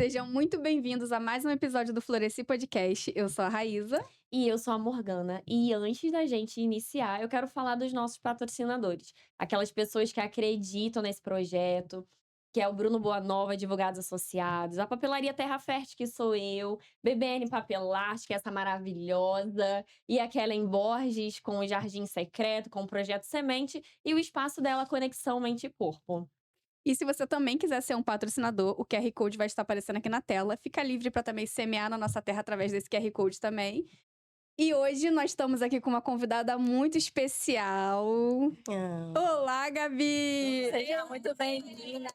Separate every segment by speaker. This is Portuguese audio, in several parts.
Speaker 1: Sejam muito bem-vindos a mais um episódio do Floresci Podcast. Eu sou a Raíza.
Speaker 2: E eu sou a Morgana. E antes da gente iniciar, eu quero falar dos nossos patrocinadores. Aquelas pessoas que acreditam nesse projeto, que é o Bruno Boanova, Advogados Associados, a Papelaria Terra Fértil, que sou eu, BBN Papelarte, que é essa maravilhosa, e a Kellen Borges, com o Jardim Secreto, com o Projeto Semente, e o espaço dela, Conexão Mente e Corpo.
Speaker 1: E se você também quiser ser um patrocinador, o QR Code vai estar aparecendo aqui na tela. Fica livre para também semear na nossa terra através desse QR Code também. E hoje nós estamos aqui com uma convidada muito especial.
Speaker 2: Ah.
Speaker 1: Olá, Gabi!
Speaker 2: Seja muito bem-vinda.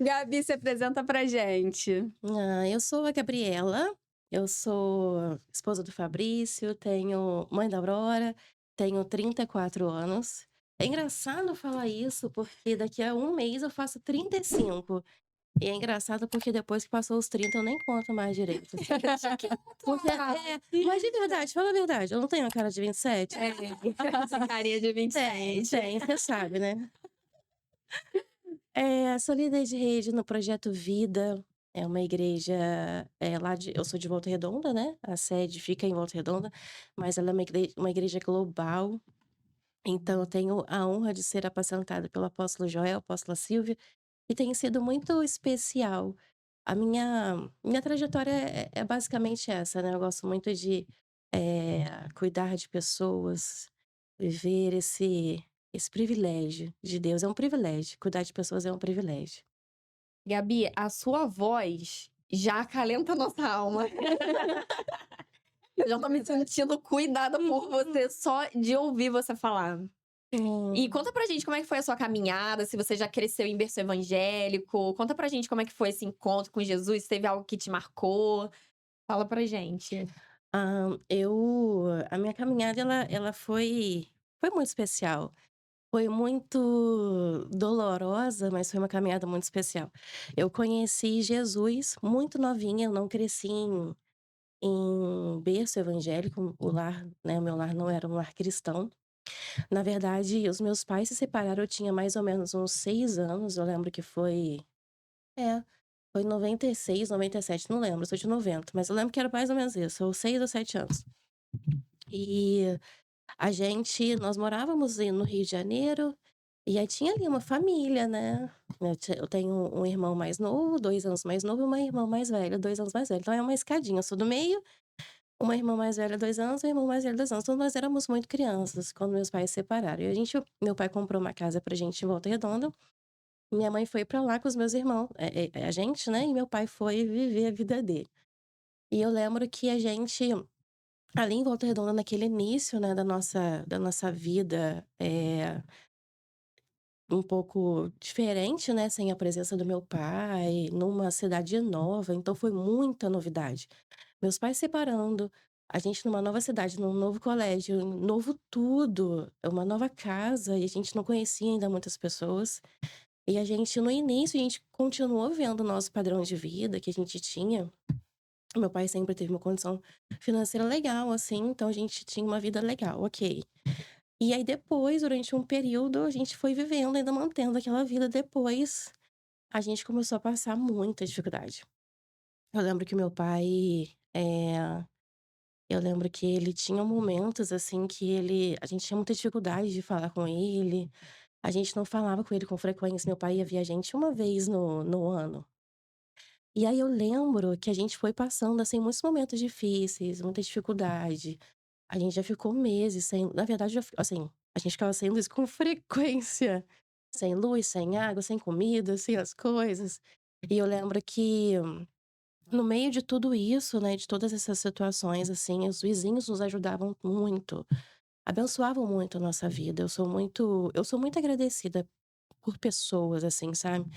Speaker 1: Gabi, se apresenta pra gente.
Speaker 3: Eu sou a Gabriela, eu sou esposa do Fabrício, tenho mãe da Aurora, tenho 34 anos. É engraçado falar isso, porque daqui a um mês eu faço 35. E é engraçado porque depois que passou os 30 eu nem conto mais direito. Porque, mas de verdade, fala a verdade, eu não tenho a cara de 27?
Speaker 2: Essa carinha de 27.
Speaker 3: Tem, você sabe, né? Sou líder de rede no Projeto Vida. É uma igreja eu sou de Volta Redonda, né? A sede fica em Volta Redonda, mas ela é uma igreja global. Então eu tenho a honra de ser apacentada pelo apóstolo Joel, apóstola Silvia, e tem sido muito especial. A minha trajetória é basicamente essa, né? Eu gosto muito de cuidar de pessoas, viver esse privilégio de Deus. É um privilégio, cuidar de pessoas é um privilégio.
Speaker 2: Gabi, a sua voz já acalenta a nossa alma. Eu já tô me sentindo cuidada por você só de ouvir você falar. E conta pra gente como é que foi a sua caminhada, se você já cresceu em berço evangélico. Conta pra gente como é que foi esse encontro com Jesus, se teve algo que te marcou. Fala pra gente.
Speaker 3: A minha caminhada ela foi muito especial. Foi muito dolorosa, mas foi uma caminhada muito especial. Eu conheci Jesus muito novinha, eu não cresci em berço evangélico, o meu lar não era um lar cristão. Na verdade, os meus pais se separaram, eu tinha mais ou menos uns 6 anos, eu lembro que é, foi em 96, 97, não lembro, eu sou de 90, mas eu lembro que era mais ou menos isso, ou 6 ou 7 anos. E nós morávamos no Rio de Janeiro, e aí tinha ali uma família, né? Eu tenho um irmão mais novo, 2 anos mais novo, e uma irmã mais velha, 2 anos mais velha. Então é uma escadinha, eu sou do meio, uma irmã mais velha, 2 anos, um irmão mais velho, 2 anos. Então nós éramos muito crianças quando meus pais se separaram. E meu pai comprou uma casa pra gente em Volta Redonda. Minha mãe foi pra lá com os meus irmãos, a gente, né? E meu pai foi viver a vida dele. E eu lembro que a gente, ali em Volta Redonda, naquele início, né, da nossa vida, um pouco diferente, né, sem a presença do meu pai, numa cidade nova, então foi muita novidade. Meus pais separando, a gente numa nova cidade, num novo colégio, um novo tudo, uma nova casa, e a gente não conhecia ainda muitas pessoas. E a gente, no início, a gente continuou vendo o nosso padrão de vida que a gente tinha. Meu pai sempre teve uma condição financeira legal, assim, então a gente tinha uma vida legal, ok. E aí depois, durante um período, a gente foi vivendo, ainda mantendo aquela vida. Depois, a gente começou a passar muita dificuldade. Eu lembro que meu pai, eu lembro que ele tinha momentos, assim, que a gente tinha muita dificuldade de falar com ele. A gente não falava com ele com frequência. Meu pai ia ver a gente uma vez no ano. E aí eu lembro que a gente foi passando, assim, muitos momentos difíceis, muita dificuldade. A gente já ficou meses sem, na verdade, assim, a gente ficava sem luz com frequência. Sem luz, sem água, sem comida, sem as coisas. E eu lembro que, no meio de tudo isso, né, de todas essas situações, assim, os vizinhos nos ajudavam muito, abençoavam muito a nossa vida. Eu sou muito agradecida por pessoas, assim, sabe.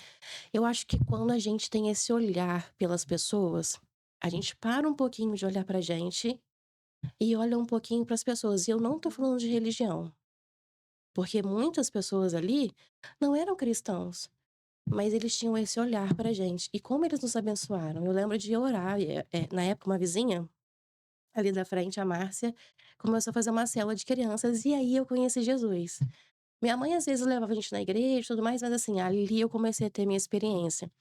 Speaker 3: Eu acho que quando a gente tem esse olhar pelas pessoas, a gente para um pouquinho de olhar pra gente e olha um pouquinho para as pessoas. E eu não tô falando de religião, porque muitas pessoas ali não eram cristãos, mas eles tinham esse olhar pra gente. E como eles nos abençoaram. Eu lembro de orar, na época uma vizinha ali da frente, a Márcia, começou a fazer uma célula de crianças, e aí eu conheci Jesus. Minha mãe às vezes levava a gente na igreja e tudo mais, mas assim, ali eu comecei a ter minha experiência.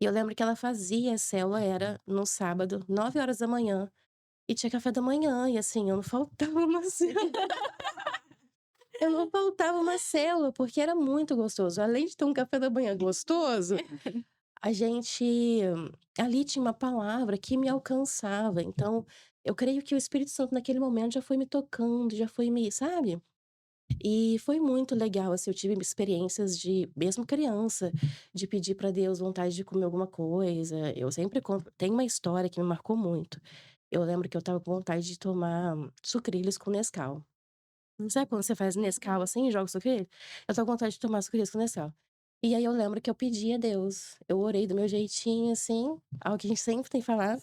Speaker 3: E eu lembro que ela fazia a célula era no sábado, 9 horas da manhã, e tinha café da manhã, e assim, eu não faltava uma célula. Eu não faltava uma célula, porque era muito gostoso. Além de ter um café da manhã gostoso, a gente ali tinha uma palavra que me alcançava. Então, eu creio que o Espírito Santo naquele momento já foi me tocando, já foi me, sabe? E foi muito legal, assim, eu tive experiências de, mesmo criança, de pedir pra Deus vontade de comer alguma coisa. Eu sempre conto, tem uma história que me marcou muito. Eu lembro que eu estava com vontade de tomar sucrilhos com Nescau. Sabe quando você faz Nescau assim e joga sucrilhos? Eu estava com vontade de tomar sucrilhos com Nescau. E aí eu lembro que eu pedi a Deus. Eu orei do meu jeitinho, assim, algo que a gente sempre tem falado.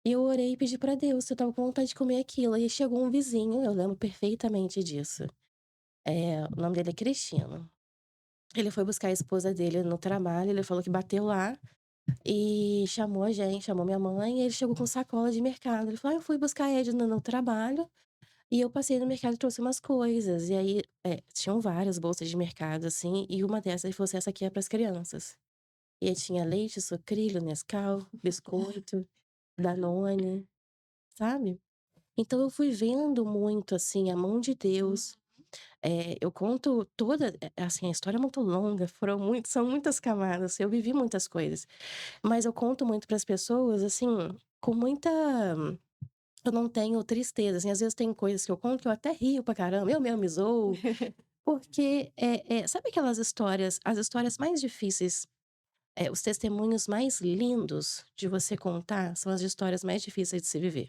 Speaker 3: E eu orei e pedi pra Deus se eu estava com vontade de comer aquilo. E aí chegou um vizinho, eu lembro perfeitamente disso. O nome dele é Cristiano. Ele foi buscar a esposa dele no trabalho, ele falou que bateu lá e chamou a gente, chamou minha mãe, e ele chegou com sacola de mercado. Ele falou: "Ah, eu fui buscar a Edna no trabalho e eu passei no mercado e trouxe umas coisas". E aí, tinham várias bolsas de mercado, assim, e uma dessas ele falou assim: "Essa aqui é para as crianças". E aí tinha leite, sucrilho, Nescau, biscoito, Danone, sabe. Então eu fui vendo muito, assim, a mão de Deus. Eu conto toda assim, a história é muito longa, são muitas camadas, eu vivi muitas coisas. Mas eu conto muito para as pessoas, assim, com muita eu não tenho tristeza, assim, às vezes tem coisas que eu conto que eu até rio pra caramba, eu mesma me zoo, porque, sabe aquelas histórias as histórias mais difíceis, os testemunhos mais lindos de você contar, são as histórias mais difíceis de se viver.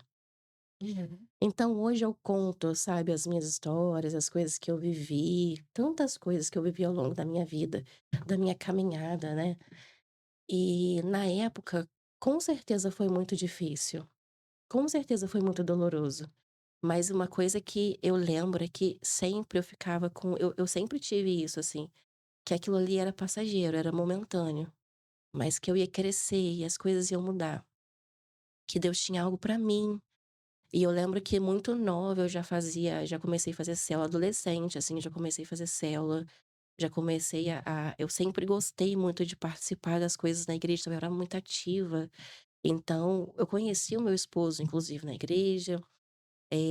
Speaker 2: Uhum.
Speaker 3: Então hoje eu conto, sabe, as minhas histórias, as coisas que eu vivi, tantas coisas que eu vivi ao longo da minha vida, da minha caminhada, né. E na época, com certeza foi muito difícil, com certeza foi muito doloroso, mas uma coisa que eu lembro é que sempre eu ficava com eu sempre tive isso, assim, que aquilo ali era passageiro, era momentâneo, mas que eu ia crescer e as coisas iam mudar, que Deus tinha algo pra mim. E eu lembro que muito nova eu já comecei a fazer célula adolescente, assim, já comecei a fazer célula, já comecei eu sempre gostei muito de participar das coisas na igreja, também eu era muito ativa. Então, eu conheci o meu esposo inclusive na igreja,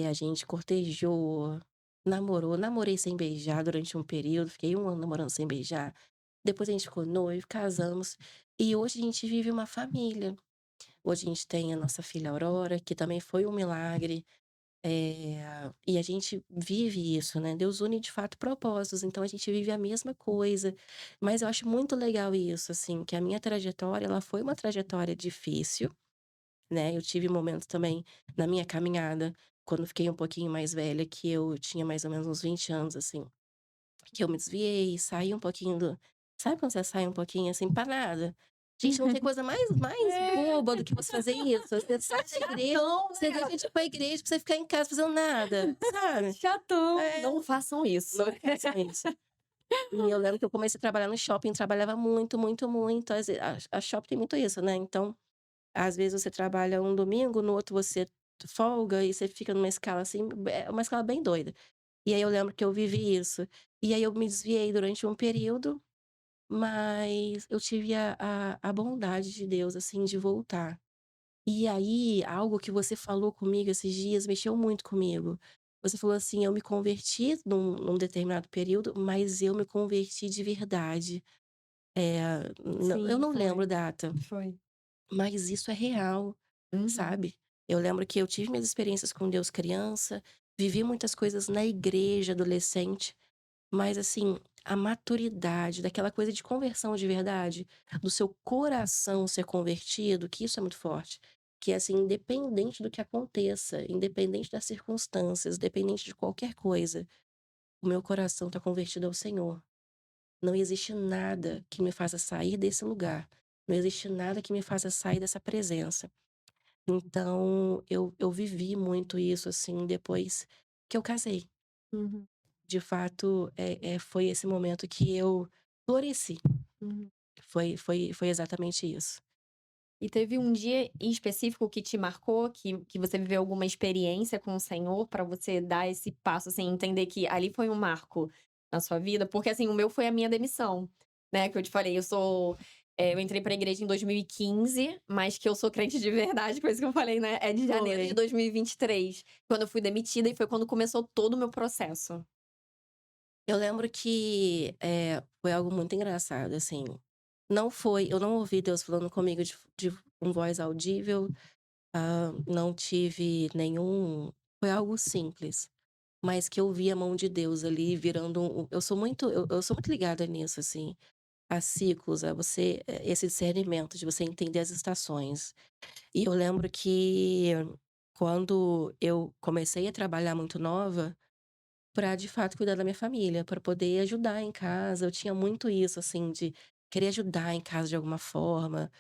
Speaker 3: a gente cortejou, namorei sem beijar durante um período, fiquei 1 ano namorando sem beijar, depois a gente ficou noivo, casamos, e hoje a gente vive uma família. Hoje a gente tem a nossa filha Aurora, que também foi um milagre. E a gente vive isso, né, Deus une de fato propósitos, então a gente vive a mesma coisa. Mas eu acho muito legal isso, assim, que a minha trajetória, ela foi uma trajetória difícil, né, eu tive momentos também na minha caminhada, quando fiquei um pouquinho mais velha, que eu tinha mais ou menos uns 20 anos, assim, que eu me desviei, saí um pouquinho do sabe quando você sai um pouquinho, assim, pra nada? Gente, não tem coisa mais
Speaker 2: É.
Speaker 3: boba do que você fazer isso. Você sai da igreja,
Speaker 2: Chatão,
Speaker 3: você deixa de ir pra igreja pra você ficar em casa fazendo nada, sabe?
Speaker 2: chatão.
Speaker 3: É,
Speaker 2: Não façam isso.
Speaker 3: não façam isso. E eu lembro que eu comecei a trabalhar no shopping, trabalhava muito, muito, muito. A shopping tem muito isso, né, então, às vezes você trabalha um domingo, no outro você folga e você fica numa escala, assim, uma escala bem doida. E aí eu lembro que eu vivi isso. E aí eu me desviei durante um período, mas eu tive a bondade de Deus, assim, de voltar. E aí, algo que você falou comigo esses dias mexeu muito comigo. Você falou assim: "Eu me converti num determinado período, mas eu me converti de verdade". Eu
Speaker 2: Sim,
Speaker 3: não lembro
Speaker 2: foi.
Speaker 3: a data,
Speaker 2: Foi.
Speaker 3: mas isso é real,
Speaker 2: Uhum.
Speaker 3: sabe. Eu lembro que eu tive minhas experiências com Deus criança, vivi muitas coisas na igreja adolescente, mas assim, a maturidade daquela coisa de conversão de verdade, do seu coração ser convertido, que isso é muito forte. Que é assim, independente do que aconteça, independente das circunstâncias, independente de qualquer coisa, o meu coração está convertido ao Senhor. Não existe nada que me faça sair desse lugar. Não existe nada que me faça sair dessa presença. Então, eu vivi muito isso, assim, depois que eu casei.
Speaker 2: Uhum.
Speaker 3: De fato, foi esse momento que eu floresci.
Speaker 2: Uhum.
Speaker 3: Foi exatamente isso.
Speaker 2: E teve um dia em específico que te marcou, que você viveu alguma experiência com o Senhor pra você dar esse passo, assim, entender que ali foi um marco? na sua vida? Porque, assim, o meu foi a minha demissão, né, que eu te falei, eu entrei pra igreja em 2015, mas que eu sou crente de verdade, por isso que eu falei, né, é de janeiro de
Speaker 3: Foi.
Speaker 2: 2023, quando eu fui demitida e foi quando começou todo o meu processo.
Speaker 3: Eu lembro que, foi algo muito engraçado, assim, eu não ouvi Deus falando comigo de com voz audível, não tive nenhum foi algo simples, mas que eu vi a mão de Deus ali virando eu sou muito ligada nisso, assim, a ciclos, a você esse discernimento de você entender as estações. E eu lembro que quando eu comecei a trabalhar muito nova, pra de fato cuidar da minha família, pra poder ajudar em casa, eu tinha muito isso, assim, de querer ajudar em casa de alguma forma,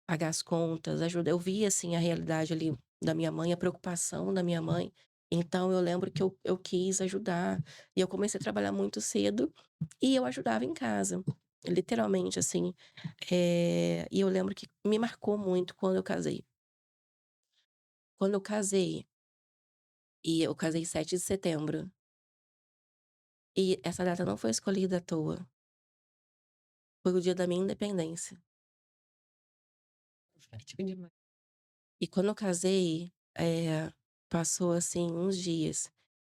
Speaker 3: pagar as contas, ajudar eu via, assim, a realidade ali da minha mãe, a preocupação da minha mãe, então eu lembro que eu quis ajudar, e eu comecei a trabalhar muito cedo, e eu ajudava em casa, literalmente, assim, e eu lembro que me marcou muito quando eu casei. Quando eu casei, e eu casei 7 de setembro, e essa data não foi escolhida à toa. Foi o dia da minha independência.
Speaker 2: Prático demais.
Speaker 3: E quando eu casei, passou, assim, uns dias,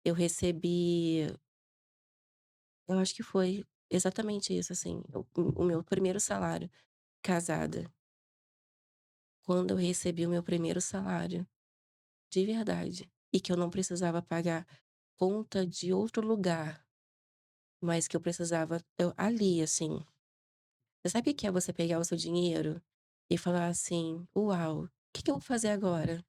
Speaker 3: eu recebi eu acho que foi exatamente isso, assim, o meu primeiro salário, casada. Quando eu recebi o meu primeiro salário, de verdade, e que eu não precisava pagar conta de outro lugar, mas que eu precisava eu ali, assim. Você sabe o que é você pegar o seu dinheiro e falar assim: "Uau, o que que eu vou fazer agora?",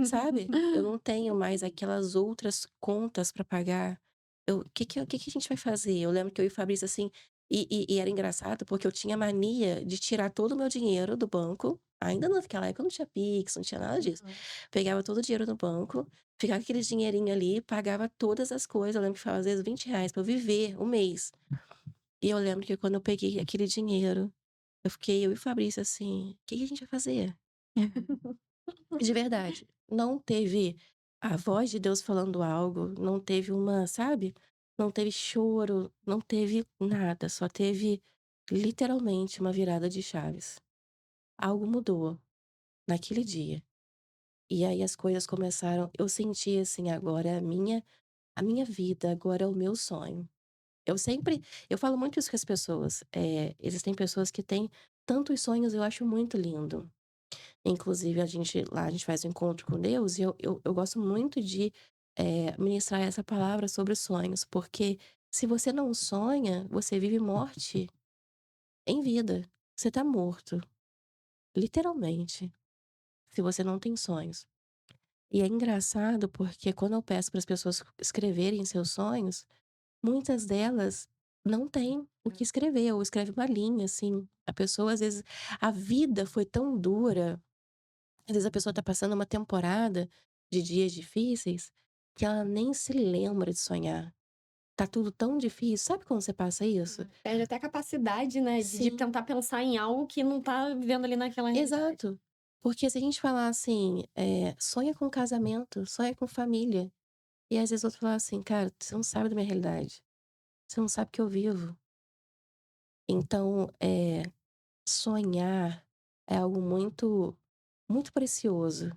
Speaker 3: sabe? Eu não tenho mais aquelas outras contas pra pagar. O que que a gente vai fazer? Eu lembro que eu e o Fabrício, assim, e era engraçado porque eu tinha mania de tirar todo o meu dinheiro do banco, ainda naquela época não tinha Pix, não tinha nada disso.
Speaker 2: Aham.
Speaker 3: Pegava todo o dinheiro do banco, ficava aquele dinheirinho ali, pagava todas as coisas, eu lembro que ficava às vezes R$ 20 pra eu viver o mês. E eu lembro que quando eu peguei aquele dinheiro, eu e o Fabrício assim: "O que que a gente vai fazer?". De verdade, não teve a voz de Deus falando algo, não teve uma sabe, não teve choro, não teve nada, só teve literalmente uma virada de chaves. Algo mudou naquele dia. E aí as coisas começaram eu senti assim: "Agora é a minha vida, agora é o meu sonho". Eu falo muito isso com as pessoas, existem pessoas que têm tantos sonhos, eu acho muito lindo. Inclusive a gente faz um encontro com Deus e eu gosto muito de, ministrar essa palavra sobre os sonhos, porque se você não sonha, você vive morte em vida. Você tá morto, literalmente, se você não tem sonhos. E é engraçado porque quando eu peço para as pessoas escreverem seus sonhos, muitas delas não têm o que escrever ou escreve uma linha, assim. A pessoa às vezes a vida foi tão dura. Às vezes a pessoa tá passando uma temporada de dias difíceis, que ela nem se lembra de sonhar. Tá tudo tão difícil. Sabe quando você passa isso?
Speaker 2: Perde até a capacidade, né, de
Speaker 3: Sim,
Speaker 2: tentar pensar em algo que não tá vivendo ali naquela realidade.
Speaker 3: exato. Porque se a gente falar assim, sonha com casamento, sonha com família. E às vezes outro fala assim: "Cara, você não sabe da minha realidade. Você não sabe o que eu vivo". Então, sonhar é algo muito, muito precioso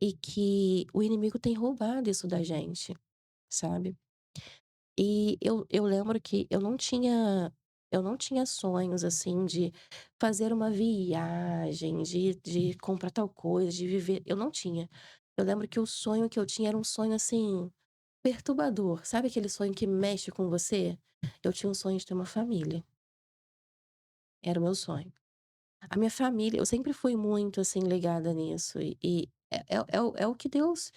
Speaker 3: e que o inimigo tem roubado isso da gente, sabe? E eu lembro que eu não tinha sonhos, assim, de fazer uma viagem, de comprar tal coisa, de viver eu não tinha. Eu lembro que o sonho que eu tinha era um sonho, assim, perturbador. Sabe aquele sonho que mexe com você? Eu tinha um sonho de ter uma família, era o meu sonho. A minha família eu sempre fui muito, assim, ligada nisso e é o que Deus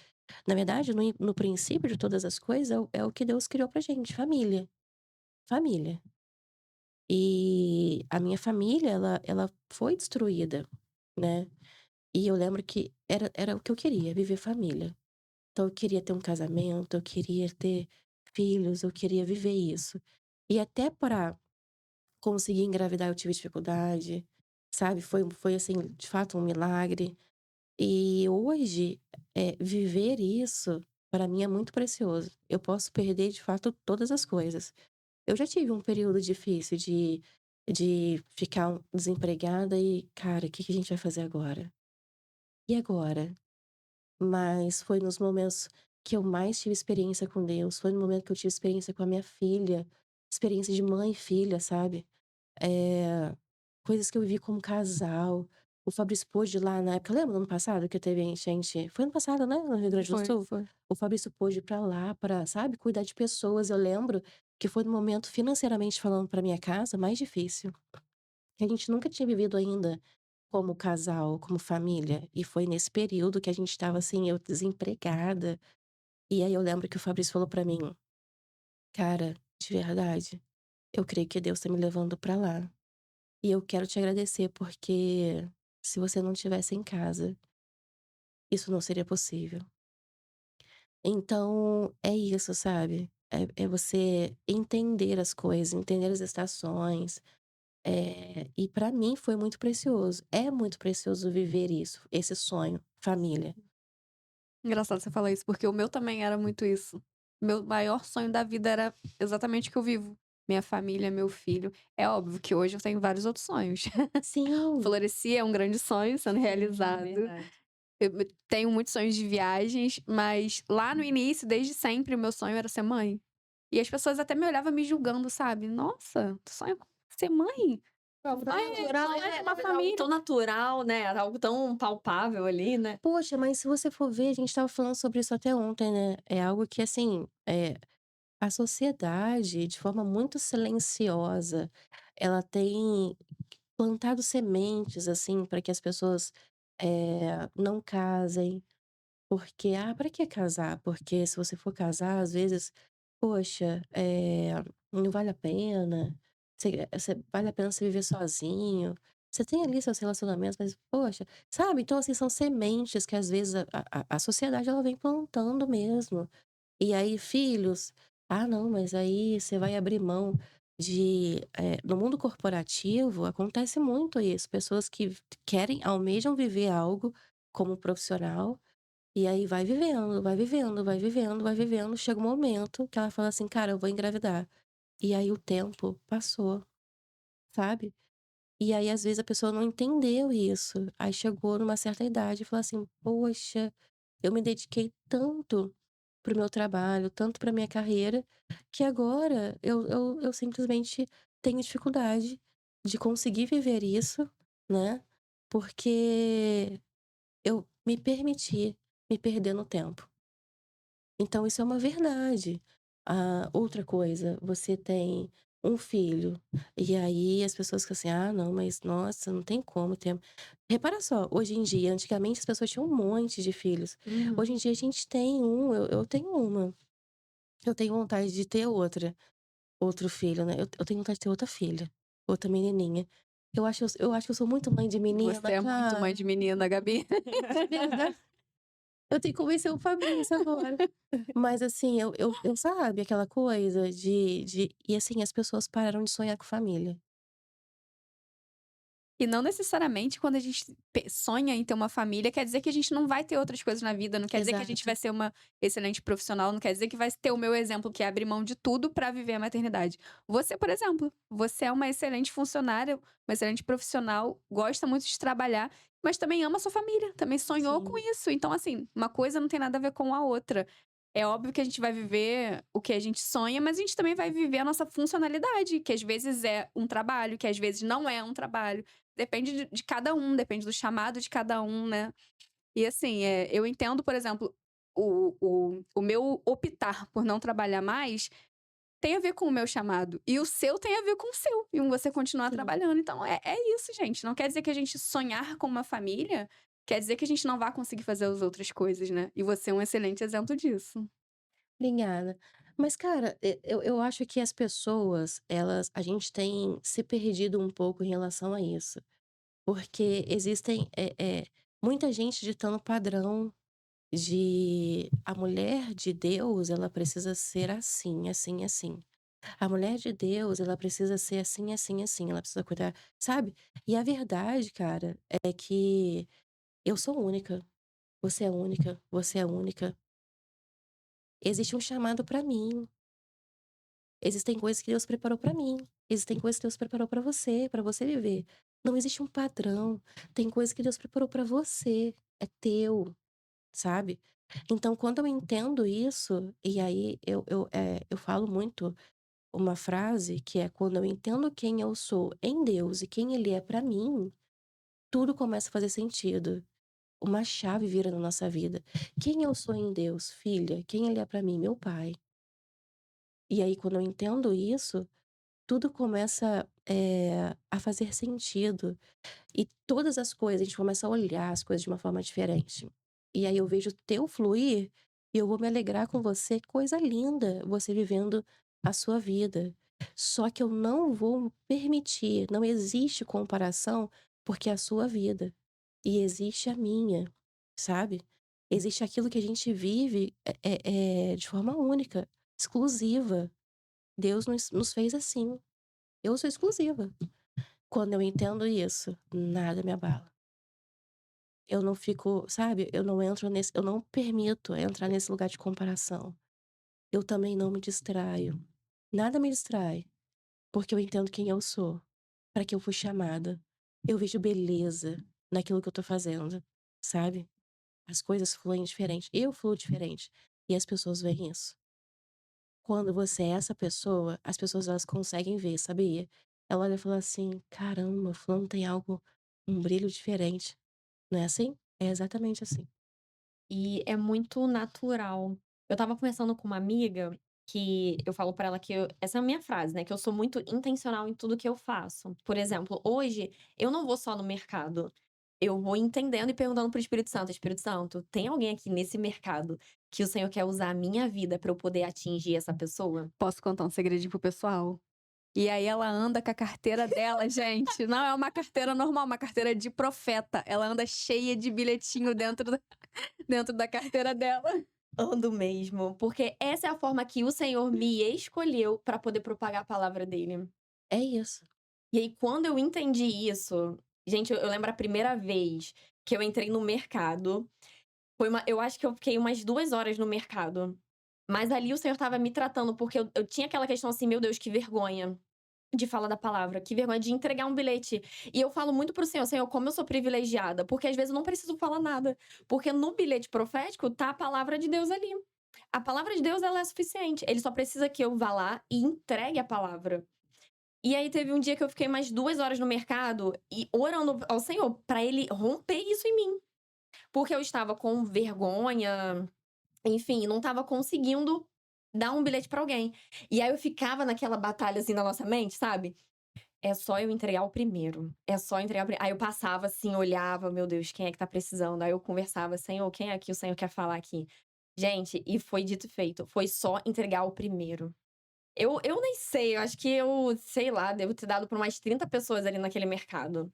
Speaker 3: na verdade, no princípio de todas as coisas, é o que Deus criou pra gente, família. Família. E a minha família, ela foi destruída, né. E eu lembro que era o que eu queria, viver família. Então eu queria ter um casamento, eu queria ter filhos, eu queria viver isso. E até para conseguir engravidar eu tive dificuldade, sabe, foi assim, de fato um milagre. E hoje, viver isso, para mim é muito precioso. Eu posso perder de fato todas as coisas. Eu já tive um período difícil de ficar desempregada e, cara, o que que a gente vai fazer agora? E agora? Mas foi nos momentos que eu mais tive experiência com Deus, foi no momento que eu tive experiência com a minha filha, experiência de mãe e filha, sabe? Eh, Coisas que eu vivi como casal. O Fabrício pôde ir lá na época, lembra no ano passado que teve enchente? Foi ano passado, né, no Rio Grande do
Speaker 1: Foi,
Speaker 3: Sul?
Speaker 1: foi.
Speaker 3: O Fabrício pôde ir pra lá pra, sabe, cuidar de pessoas. Eu lembro que foi no momento, financeiramente falando, pra minha casa, mais difícil, que a gente nunca tinha vivido ainda como casal, como família. E foi nesse período que a gente estava assim, eu desempregada. E aí eu lembro que o Fabrício falou pra mim: "Cara, de verdade, eu creio que Deus tá me levando pra lá. E eu quero te agradecer, porque se você não estivesse em casa, isso não seria possível". Então, é isso, sabe? É você entender as coisas, entender as estações. E pra mim foi muito precioso. É muito precioso viver isso, esse sonho, família.
Speaker 1: Engraçado você falar isso, porque o meu também era muito isso. Meu maior sonho da vida era exatamente o que eu vivo. Minha família, meu filho. É óbvio que hoje eu tenho vários outros sonhos.
Speaker 3: Sim,
Speaker 1: Floresci é um grande sonho sendo realizado.
Speaker 2: Verdade.
Speaker 1: Eu tenho muitos sonhos de viagens, mas lá no início, desde sempre, o meu sonho era ser mãe. E as pessoas até me olhavam me julgando, sabe? Nossa, tu sonha com ser mãe?
Speaker 2: Algo tão natural,
Speaker 1: Sonha ter uma
Speaker 2: mas algo
Speaker 1: família.
Speaker 2: tão natural, né, algo tão palpável ali, né.
Speaker 3: poxa, mas se você for ver, a gente estava falando sobre isso até ontem, né? É algo que, assim, a sociedade, de forma muito silenciosa, ela tem plantado sementes, assim, para que as pessoas, não casem. Porque, pra que casar? Porque se você for casar, às vezes, poxa, não vale a pena. Vale a pena você viver sozinho. Você tem ali seus relacionamentos, mas, poxa, sabe? Então, assim, são sementes que às vezes a sociedade ela vem plantando mesmo. E aí, filhos, não, mas aí você vai abrir mão no mundo corporativo acontece muito isso, pessoas que querem, almejam viver algo como profissional, e aí vai vivendo, vai vivendo, vai vivendo, vai vivendo, chega um momento que ela fala assim: "Cara, eu vou engravidar". E aí o tempo passou, sabe. E aí às vezes a pessoa não entendeu isso, aí chegou numa certa idade e falou assim: "Poxa, eu me dediquei tanto para o meu trabalho, tanto para minha carreira, que agora eu simplesmente tenho dificuldade de conseguir viver isso, né, porque eu me permiti me perder no tempo". Então isso é uma verdade. Outra coisa, você tem um filho, e aí as pessoas ficam assim: "Ah, não, mas nossa, não tem como ter". Repara só, hoje em dia, antigamente as pessoas tinham um monte de filhos.
Speaker 2: Uhum.
Speaker 3: Hoje em dia a gente tem um, eu tenho uma. Eu tenho vontade de ter outro filho, né. Eu tenho vontade de ter outra filha, outra menininha. Eu acho que eu sou muito mãe de
Speaker 1: Você
Speaker 3: menina,
Speaker 1: é muito
Speaker 3: cara.
Speaker 1: mãe de menina, Gabi.
Speaker 3: De verdade. Eu tenho que convencer o Fabrício agora. Mas assim, eu sabe, aquela coisa e assim, as pessoas pararam de sonhar com família.
Speaker 1: E não necessariamente quando a gente sonha em ter uma família, quer dizer que a gente não vai ter outras coisas na vida, não quer dizer que a gente vai
Speaker 3: Exato.
Speaker 1: ser uma excelente profissional, não quer dizer que vai ter o meu exemplo, que é abrir mão de tudo pra viver a maternidade. Você, por exemplo, você é uma excelente funcionária, uma excelente profissional, gosta muito de trabalhar, mas também ama sua família, também sonhou com
Speaker 3: Sim.
Speaker 1: isso. Então, assim, uma coisa não tem nada a ver com a outra. É óbvio que a gente vai viver o que a gente sonha, mas a gente também vai viver a nossa funcionalidade, que às vezes é um trabalho, que às vezes não é um trabalho. Depende de cada um, depende do chamado de cada um, né. E assim, eu entendo, por exemplo, o meu optar por não trabalhar mais tem a ver com o meu chamado, e o seu tem a ver com o seu, e você continuar
Speaker 3: Sim.
Speaker 1: trabalhando. Então é isso, gente, não quer dizer que a gente sonhar com uma família, quer dizer que a gente não vai conseguir fazer as outras coisas, né. E você é um excelente exemplo disso.
Speaker 3: Obrigada. Mas cara, eu acho que as pessoas, a gente tem se perdido um pouco em relação a isso. Porque existem, muita gente ditando padrão de a mulher de Deus, ela precisa ser assim, assim, assim. A mulher de Deus, ela precisa ser assim, assim, assim, ela precisa cuidar, sabe? E a verdade, cara, é que eu sou única, você é única, você é única. Existe um chamado pra mim. Existem coisas que Deus preparou pra mim, existem coisas que Deus preparou pra você viver. Não existe um padrão, tem coisas que Deus preparou pra você, é teu, sabe. Então quando eu entendo isso, e aí eu falo muito uma frase que é: "Quando eu entendo quem eu sou em Deus e quem Ele é pra mim, tudo começa a fazer sentido". Uma chave vira na nossa vida. Quem eu sou em Deus? Filha. Quem Ele é pra mim? Meu pai. E aí quando eu entendo isso, tudo começa, a fazer sentido. E todas as coisas, a gente começa a olhar as coisas de uma forma diferente. E aí eu vejo o teu fluir e eu vou me alegrar com você, coisa linda, você vivendo a sua vida. Só que eu não vou permitir, não existe comparação, porque é a sua vida e existe a minha, sabe? Existe aquilo que a gente vive de forma única, exclusiva. Deus nos fez assim. Eu sou exclusiva. Quando eu entendo isso, nada me abala. Eu não fico, sabe, eu não permito entrar nesse lugar de comparação. Eu também não me distraio. Nada me distrai, porque eu entendo quem eu sou, para que eu fui chamada. Eu vejo beleza naquilo que eu tô fazendo, sabe? As coisas fluem diferente, eu fluo diferente, e as pessoas veem isso. Quando você é essa pessoa, as pessoas elas conseguem ver, sabia? Ela olha e fala assim: "Caramba, fulano tem algo um brilho diferente". Não é assim? É exatamente assim.
Speaker 2: E é muito natural. Eu estava conversando com uma amiga que eu falo pra ela que essa é a minha frase, né, que eu sou muito intencional em tudo que eu faço. Por exemplo, hoje eu não vou só no mercado, eu vou entendendo e perguntando para o Espírito Santo: "Espírito Santo, tem alguém aqui nesse mercado que o Senhor quer usar a minha vida pra eu poder atingir essa pessoa?"
Speaker 1: Posso contar um segredinho pro pessoal? E aí ela anda com a carteira dela, gente, não é uma carteira normal, uma carteira de profeta. Ela anda cheia de bilhetinho dentro da carteira dela.
Speaker 2: Ando mesmo, porque essa é a forma que o Senhor me escolheu pra poder propagar a palavra dele.
Speaker 3: É isso.
Speaker 2: E aí, quando eu entendi isso, gente, eu lembro a primeira vez que eu entrei no mercado, eu acho que eu fiquei umas 2 horas no mercado, mas ali o Senhor estava me tratando, porque eu tinha aquela questão assim: "Meu Deus, que vergonha de falar da palavra, que vergonha de entregar um bilhete". E eu falo muito para o Senhor: "Senhor, como eu sou privilegiada", porque às vezes eu não preciso falar nada, porque no bilhete profético tá a palavra de Deus ali. A palavra de Deus, ela é suficiente, ele só precisa que eu vá lá e entregue a palavra. E aí teve um dia que eu fiquei mais 2 horas no mercado e orando ao Senhor pra Ele romper isso em mim, porque eu estava com vergonha, enfim, não estava conseguindo dar um bilhete pra alguém. E aí eu ficava naquela batalha, assim, na nossa mente, sabe? É só eu entregar o primeiro, é só entregar o pri aí eu passava assim, olhava: "Meu Deus, quem é que tá precisando?" Aí eu conversava: "Senhor, quem é que o Senhor quer falar aqui?" Gente, e foi dito e feito, foi só entregar o primeiro. Eu nem sei, eu acho que eu, sei lá, devo ter dado pra umas 30 pessoas ali naquele mercado.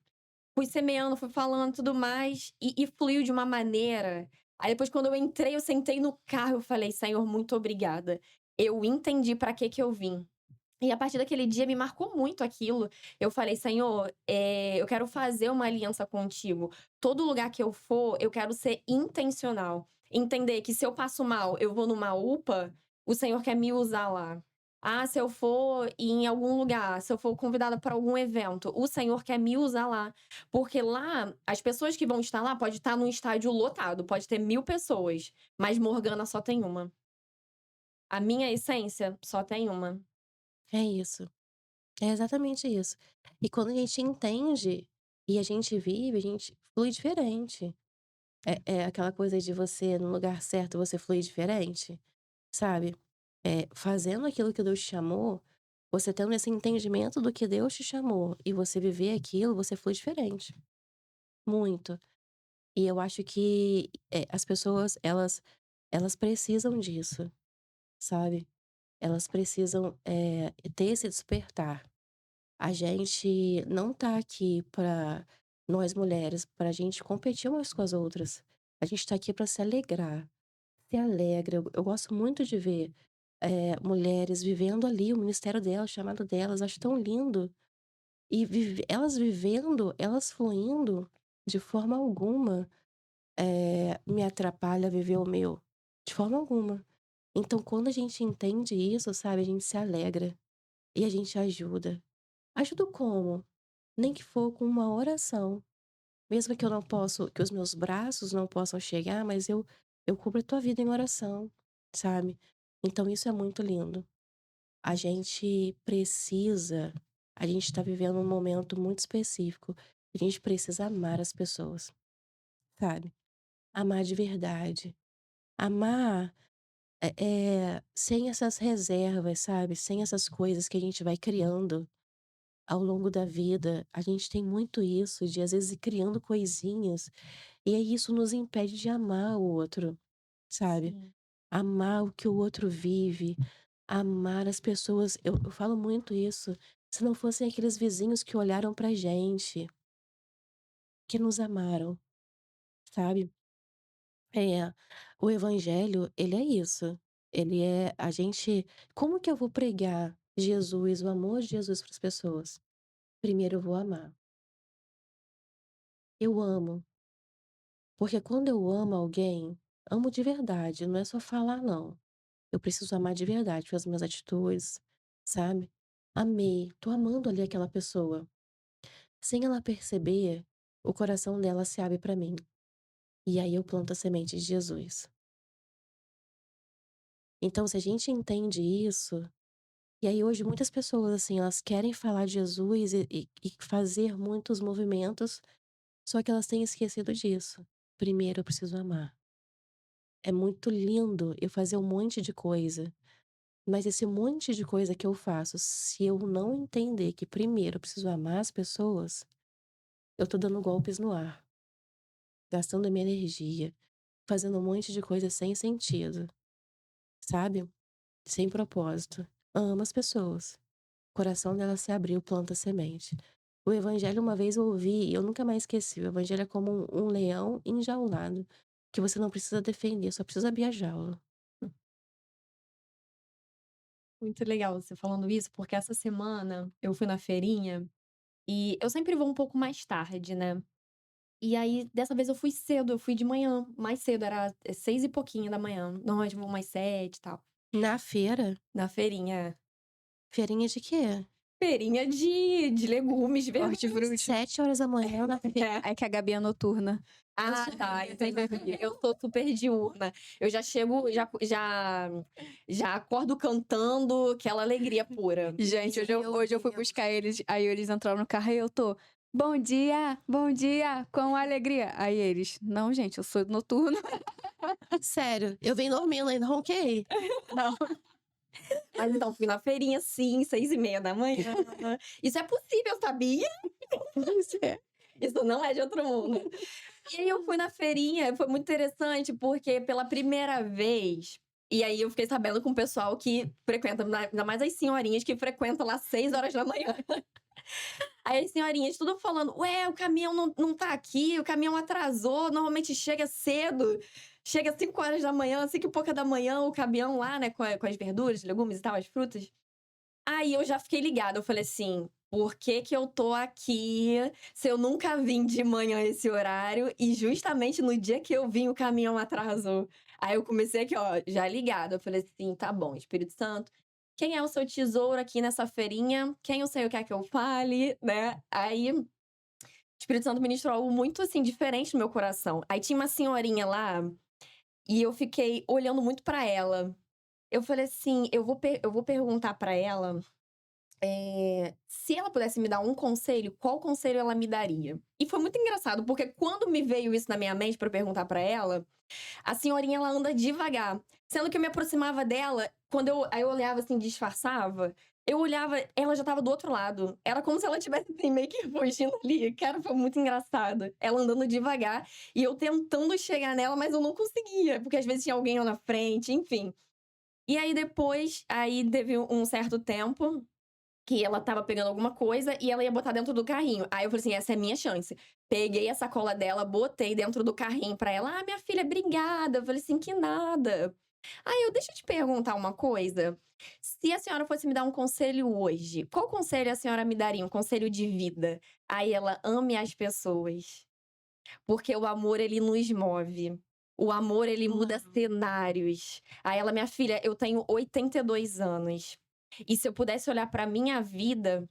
Speaker 2: Fui semeando, fui falando tudo mais, e fluiu de uma maneira. Aí depois quando eu entrei, eu sentei no carro, eu falei: "Senhor, muito obrigada. Eu entendi pra que eu vim". E a partir daquele dia me marcou muito aquilo. Eu falei: "Senhor, eu quero fazer uma aliança contigo. Todo lugar que eu for, eu quero ser intencional. Entender que se eu passo mal, eu vou numa UPA, o Senhor quer me usar lá. Ah, se eu for em algum lugar, se eu for convidada para algum evento, o Senhor quer me usar lá. Porque lá, as pessoas que vão estar lá pode estar num estádio lotado, pode ter 1000 pessoas, mas Morgana só tem uma. A minha essência só tem uma".
Speaker 3: É isso. É exatamente isso. E quando a gente entende e a gente vive, a gente flui diferente. É aquela coisa de você, no lugar certo, você fluir diferente, sabe? Fazendo aquilo que Deus te chamou, você tendo esse entendimento do que Deus te chamou e você viver aquilo, você flui diferente. Muito. E eu acho que, as pessoas, elas precisam disso, sabe? Elas precisam, ter esse despertar. A gente não tá aqui pra nós mulheres, pra gente competir umas com as outras. A gente tá aqui pra se alegrar. Se alegra. Eu gosto muito de ver, mulheres vivendo ali o ministério delas, o chamado delas, acho tão lindo. E elas vivendo, elas fluindo, de forma alguma, me atrapalha viver o meu, de forma alguma. Então, quando a gente entende isso, sabe, a gente se alegra e a gente ajuda. Ajudo como? Nem que for com uma oração. Mesmo que eu não possa, que os meus braços não possam chegar, mas eu cubro a tua vida em oração, sabe? Então isso é muito lindo. A gente precisa, a gente está vivendo um momento muito específico. A gente precisa amar as pessoas, sabe? Amar de verdade. Amar sem essas reservas, sabe? Sem essas coisas que a gente vai criando ao longo da vida. A gente tem muito isso de às vezes ir criando coisinhas e aí isso nos impede de amar o outro, sabe?
Speaker 2: Sim.
Speaker 3: Amar o que o outro vive, amar as pessoas. Eu falo muito isso. Se não fossem aqueles vizinhos que olharam pra gente, que nos amaram, sabe? É, o evangelho, ele é isso. Ele é a gente. Como que eu vou pregar Jesus, o amor de Jesus para as pessoas? Primeiro eu vou amar. Eu amo. Porque quando eu amo alguém, amo de verdade, não é só falar, não. Eu preciso amar de verdade pelas minhas atitudes, sabe? Amei, tô amando ali aquela pessoa. Sem ela perceber, o coração dela se abre pra mim. E aí eu planto a semente de Jesus. Então, se a gente entende isso, e aí hoje muitas pessoas, assim, elas querem falar de Jesus e fazer muitos movimentos, só que elas têm esquecido disso. Primeiro eu preciso amar. É muito lindo eu fazer um monte de coisa, mas esse monte de coisa que eu faço, se eu não entender que primeiro eu preciso amar as pessoas, eu tô dando golpes no ar, gastando a minha energia, fazendo um monte de coisa sem sentido, sabe? Sem propósito. Amo as pessoas. O coração dela se abriu, planta semente. O evangelho uma vez eu ouvi e eu nunca mais esqueci. O evangelho é como um leão enjaulado, que você não precisa defender, só precisa abrir a jaula.
Speaker 2: Muito legal você falando isso, porque essa semana eu fui na feirinha e eu sempre vou um pouco mais tarde, né? E aí, dessa vez eu fui cedo, eu fui de manhã, mais cedo, era 6 e pouquinho da manhã. Normalmente eu vou mais 7 e tal.
Speaker 3: Na feira?
Speaker 2: Na feirinha.
Speaker 3: Feirinha de quê?
Speaker 2: Feirinha de legumes, de
Speaker 1: Hortifruti.
Speaker 3: 7 horas da manhã na feira.
Speaker 1: É que a Gabi é noturna.
Speaker 2: Ah, tá, entendi. Eu sou super diurna. Eu já chego, já acordo cantando, aquela alegria pura.
Speaker 1: Gente, hoje eu fui buscar eles, aí eles entraram no carro e eu tô. Bom dia, com alegria. Aí eles, não, gente, eu sou noturno.
Speaker 3: Sério, eu venho dormindo ainda, ronquei.
Speaker 1: Não.
Speaker 2: Mas então, fui na feirinha, sim, 6h30 da manhã. Isso é possível, sabia? Isso não é de outro mundo. E aí eu fui na feirinha, foi muito interessante, porque pela primeira vez. E aí eu fiquei sabendo com o pessoal que frequenta, ainda mais as senhorinhas que frequentam lá 6 horas da manhã. Aí as senhorinhas tudo falando, ué, o caminhão não tá aqui, o caminhão atrasou, normalmente chega cedo, chega 5 horas da manhã, 5 e pouca da manhã, o caminhão lá, né, com as verduras, legumes e tal, as frutas. Aí eu já fiquei ligada, eu falei assim, por que que eu tô aqui se eu nunca vim de manhã esse horário e justamente no dia que eu vim o caminhão atrasou? Aí eu comecei aqui, ó, já ligada, eu falei assim, tá bom, Espírito Santo, quem é o seu tesouro aqui nessa feirinha? Quem eu sei o que é que eu fale, né? Aí o Espírito Santo ministrou algo muito, assim, diferente no meu coração. Aí tinha uma senhorinha lá e eu fiquei olhando muito pra ela. Eu falei assim, eu vou perguntar pra ela se ela pudesse me dar um conselho, qual conselho ela me daria? E foi muito engraçado, porque quando me veio isso na minha mente pra perguntar pra ela, a senhorinha ela anda devagar. Sendo que eu me aproximava dela, aí eu olhava assim, disfarçava, eu olhava, ela já tava do outro lado. Era como se ela tivesse assim, meio que fugindo ali. Cara, foi muito engraçado. Ela andando devagar e eu tentando chegar nela, mas eu não conseguia, porque às vezes tinha alguém lá na frente, enfim. E aí depois, aí teve um certo tempo que ela tava pegando alguma coisa e ela ia botar dentro do carrinho. Aí eu falei assim, essa é a minha chance. Peguei a sacola dela, botei dentro do carrinho pra ela. Ah, minha filha, obrigada. Eu falei assim, que nada. Aí deixa eu te perguntar uma coisa. Se a senhora fosse me dar um conselho hoje, qual conselho a senhora me daria? Um conselho de vida? Aí ela, ame as pessoas. Porque o amor, ele nos move. O amor, ele muda
Speaker 3: Uhum.
Speaker 2: cenários. Aí ela: "Minha filha, eu tenho 82 anos. E se eu pudesse olhar pra minha vida,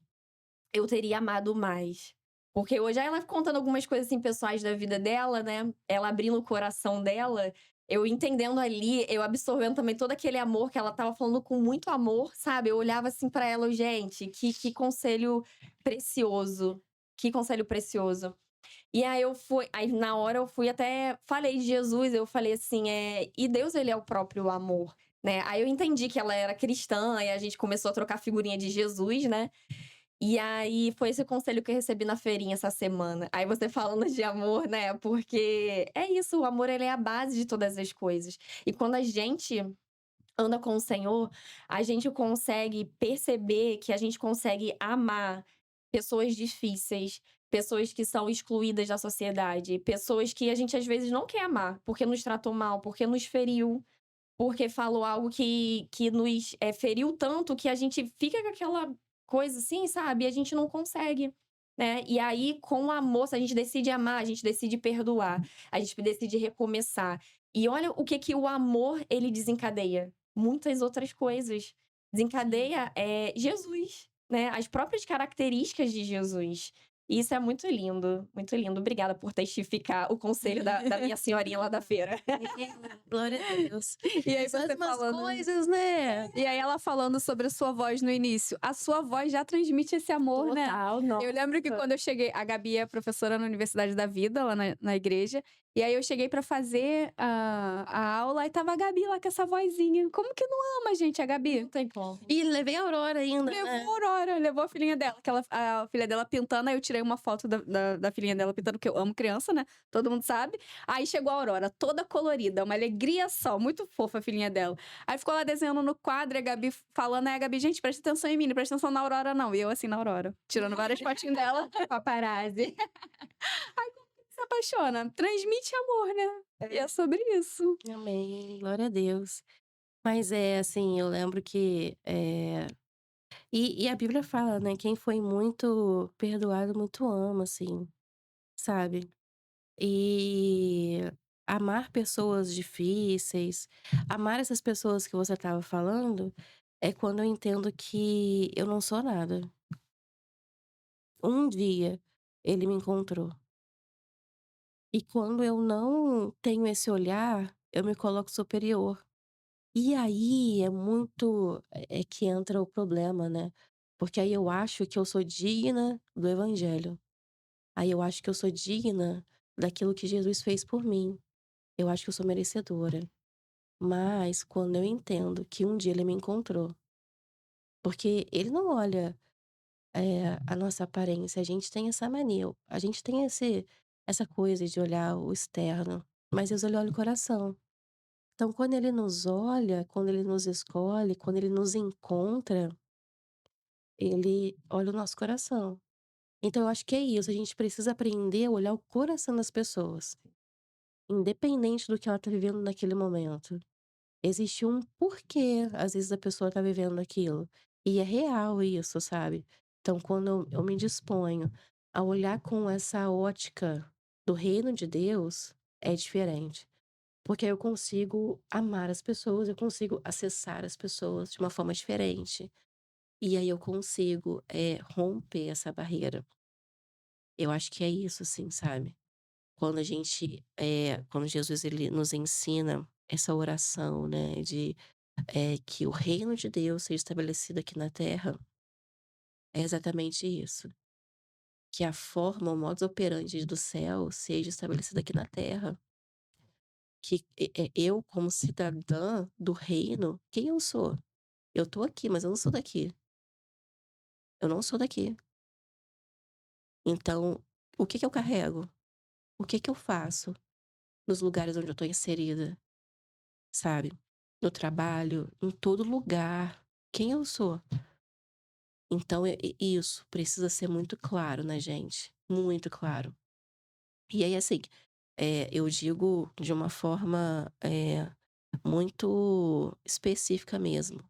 Speaker 2: eu teria amado mais". Porque hoje aí ela contando algumas coisas, assim, pessoais da vida dela, né, ela abrindo o coração dela, eu entendendo ali, eu absorvendo também todo aquele amor que ela estava falando com muito amor, sabe. Eu olhava assim pra ela: eu, "Gente, que conselho precioso, que conselho precioso". E aí na hora eu fui até falei de Jesus, eu falei assim, e Deus, ele é o próprio amor, né. Aí eu entendi que ela era cristã, e a gente começou a trocar figurinha de Jesus, né. E aí foi esse conselho que eu recebi na feirinha essa semana. Aí você falando de amor, né, porque é isso, o amor, ele é a base de todas as coisas. E quando a gente anda com o Senhor, a gente consegue perceber que a gente consegue amar pessoas difíceis, pessoas que são excluídas da sociedade, pessoas que a gente às vezes não quer amar, porque nos tratou mal, porque nos feriu, porque falou algo que nos, feriu tanto que a gente fica com aquela coisa assim, sabe, e a gente não consegue, né. E aí, com o amor, se a gente decide amar, a gente decide perdoar, a gente decide recomeçar. E olha o que que o amor, ele desencadeia. Muitas outras coisas.
Speaker 3: Sim.
Speaker 2: Desencadeia, Jesus, né, as próprias características de Jesus. E isso é muito lindo, muito lindo. Obrigada por testificar o conselho da minha senhorinha lá da feira.
Speaker 3: Glória a Deus.
Speaker 1: E aí
Speaker 3: São as
Speaker 1: você
Speaker 3: umas
Speaker 1: falando
Speaker 3: coisas, né.
Speaker 1: e aí ela falando sobre a sua voz no início, a sua voz já transmite esse amor, né.
Speaker 2: Total,
Speaker 1: Eu lembro que
Speaker 2: nossa.
Speaker 1: quando eu cheguei a Gabi é professora na Universidade da Vida, lá na igreja, e aí eu cheguei pra fazer a aula, e estava a Gabi lá com essa vozinha. Como que não ama, gente, a Gabi?
Speaker 2: Não tem como.
Speaker 3: E levei a Aurora ainda,
Speaker 1: Levou
Speaker 3: né.
Speaker 1: a Aurora, levou a filhinha dela, a filha dela pintando, aí eu tirei uma foto da filhinha dela pintando, porque eu amo criança, né, todo mundo sabe. Aí chegou a Aurora, toda colorida, uma alegria só, muito fofa a filhinha dela. Aí ficou lá desenhando no quadro, e a Gabi falando, aí a Gabi: "Gente, presta atenção em mim, não presta atenção na Aurora não", e eu assim na Aurora, tirando várias fotinhas dela.
Speaker 2: Paparazzi.
Speaker 1: Se apaixona, transmite amor, né, e é sobre isso.
Speaker 3: Amém, glória a Deus. Mas é, assim, eu lembro que, e a Bíblia fala, né, quem foi muito perdoado, muito ama, assim, sabe. E amar pessoas difíceis, amar essas pessoas que você estava falando, é quando eu entendo que eu não sou nada. Um dia ele me encontrou. E quando eu não tenho esse olhar, eu me coloco superior. E aí é que entra o problema, né, porque aí eu acho que eu sou digna do evangelho. Aí eu acho que eu sou digna daquilo que Jesus fez por mim. Eu acho que eu sou merecedora. Mas quando eu entendo que um dia ele me encontrou, porque ele não olha, a nossa aparência, a gente tem essa mania, a gente tem essa coisa de olhar o externo, mas Deus ele olha o coração. Então quando ele nos olha, quando ele nos escolhe, quando ele nos encontra, ele olha o nosso coração. Então eu acho que é isso, a gente precisa aprender a olhar o coração das pessoas, independente do que ela tá vivendo naquele momento. Existe um porquê, às vezes, a pessoa tá vivendo aquilo. E é real isso, sabe. Então quando eu me disponho a olhar com essa ótica do reino de Deus, é diferente. Porque aí eu consigo amar as pessoas, eu consigo acessar as pessoas de uma forma diferente. E aí eu consigo, romper essa barreira. Eu acho que é isso, assim, sabe. Quando Jesus ele nos ensina essa oração, né, de, que o reino de Deus seja estabelecido aqui na terra, é exatamente isso. Que a forma, o modus operandi do céu seja estabelecido aqui na terra. Que eu, como cidadã do reino, quem eu sou? Eu tô aqui, mas eu não sou daqui. Eu não sou daqui. Então, o que que eu carrego? O que que eu faço nos lugares onde eu tô inserida, sabe? No trabalho, em todo lugar. Quem eu sou? Então, isso precisa ser muito claro na gente, muito claro. E aí, assim, eu digo de uma forma, muito específica mesmo,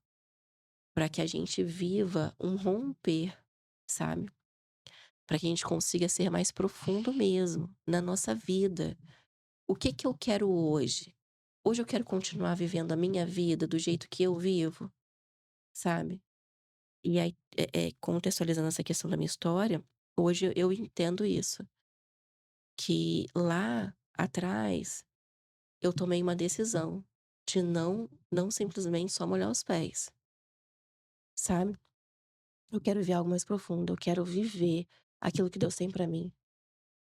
Speaker 3: para que a gente viva um romper, sabe? Para que a gente consiga ser mais profundo mesmo na nossa vida. O que que eu quero hoje? Hoje eu quero continuar vivendo a minha vida do jeito que eu vivo, sabe? E aí, contextualizando essa questão da minha história, hoje eu entendo isso, que lá atrás eu tomei uma decisão de não simplesmente só molhar os pés, sabe? Eu quero ver algo mais profundo, eu quero viver aquilo que Deus tem pra mim.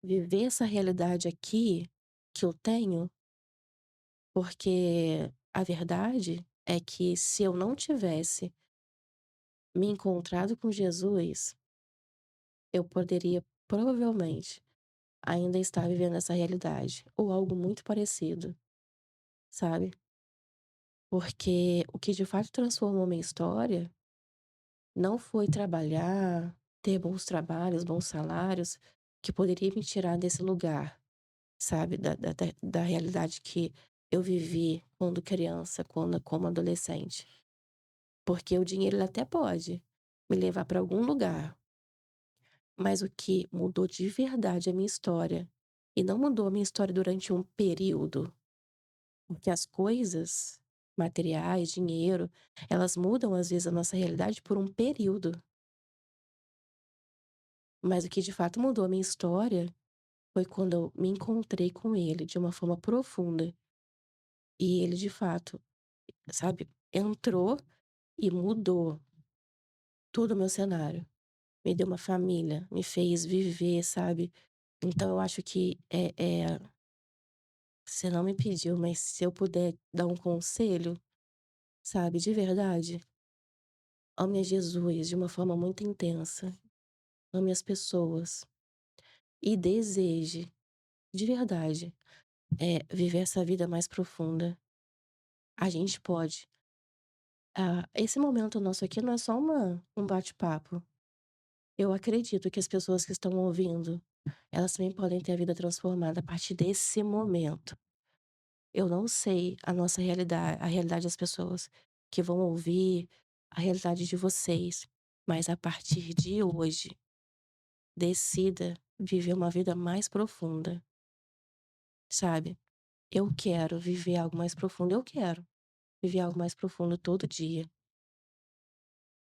Speaker 3: Viver essa realidade aqui que eu tenho, porque a verdade é que se eu não tivesse me encontrado com Jesus, eu poderia provavelmente ainda estar vivendo essa realidade ou algo muito parecido, sabe? Porque o que de fato transformou minha história não foi trabalhar, ter bons trabalhos, bons salários, que poderia me tirar desse lugar, sabe? Da realidade que eu vivi quando criança, quando, como adolescente. Porque o dinheiro ele até pode me levar para algum lugar, mas o que mudou de verdade a minha história, e não mudou a minha história durante um período, porque as coisas materiais, dinheiro, elas mudam às vezes a nossa realidade por um período. Mas o que de fato mudou a minha história foi quando eu me encontrei com ele de uma forma profunda. E ele de fato, sabe, entrou e mudou todo o meu cenário. Me deu uma família, me fez viver, sabe. Então eu acho que, você não me pediu, mas se eu puder dar um conselho, sabe, de verdade, ame a Jesus de uma forma muito intensa, ame as pessoas e deseje, de verdade, viver essa vida mais profunda. A gente pode. Esse momento nosso aqui não é só um bate-papo. Eu acredito que as pessoas que estão ouvindo, elas também podem ter a vida transformada a partir desse momento. Eu não sei a realidade das pessoas que vão ouvir, a realidade de vocês, mas a partir de hoje, decida viver uma vida mais profunda, sabe? Eu quero viver algo mais profundo, eu quero viver algo mais profundo todo dia.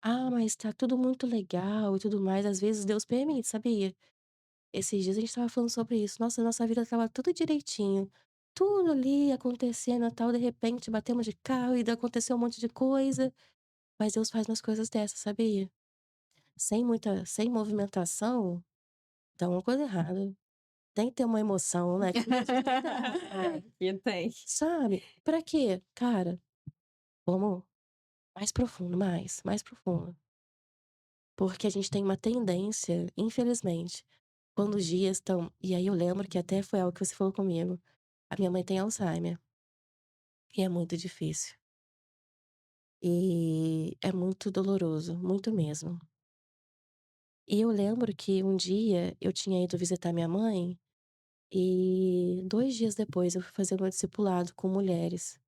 Speaker 3: Ah, mas tá tudo muito legal e tudo mais, às vezes Deus permite, sabia? Esses dias a gente estava falando sobre isso. Nossa, nossa vida estava tudo direitinho. Tudo ali acontecendo e tal, de repente batemos de carro e aconteceu um monte de coisa. Mas Deus faz umas coisas dessas, sabia? Sem movimentação, dá uma coisa errada. Tem que ter uma emoção, né? Que às vezes dá errado.
Speaker 2: Que tem.
Speaker 3: Sabe? Pra quê? Cara, vamos mais profundo, mais profundo. Porque a gente tem uma tendência, infelizmente, quando os dias estão. E aí eu lembro que até foi algo que você falou comigo. A minha mãe tem Alzheimer. E é muito difícil. E é muito doloroso, muito mesmo. E eu lembro que um dia eu tinha ido visitar minha mãe e 2 dias depois eu fui fazer meu discipulado com mulheres,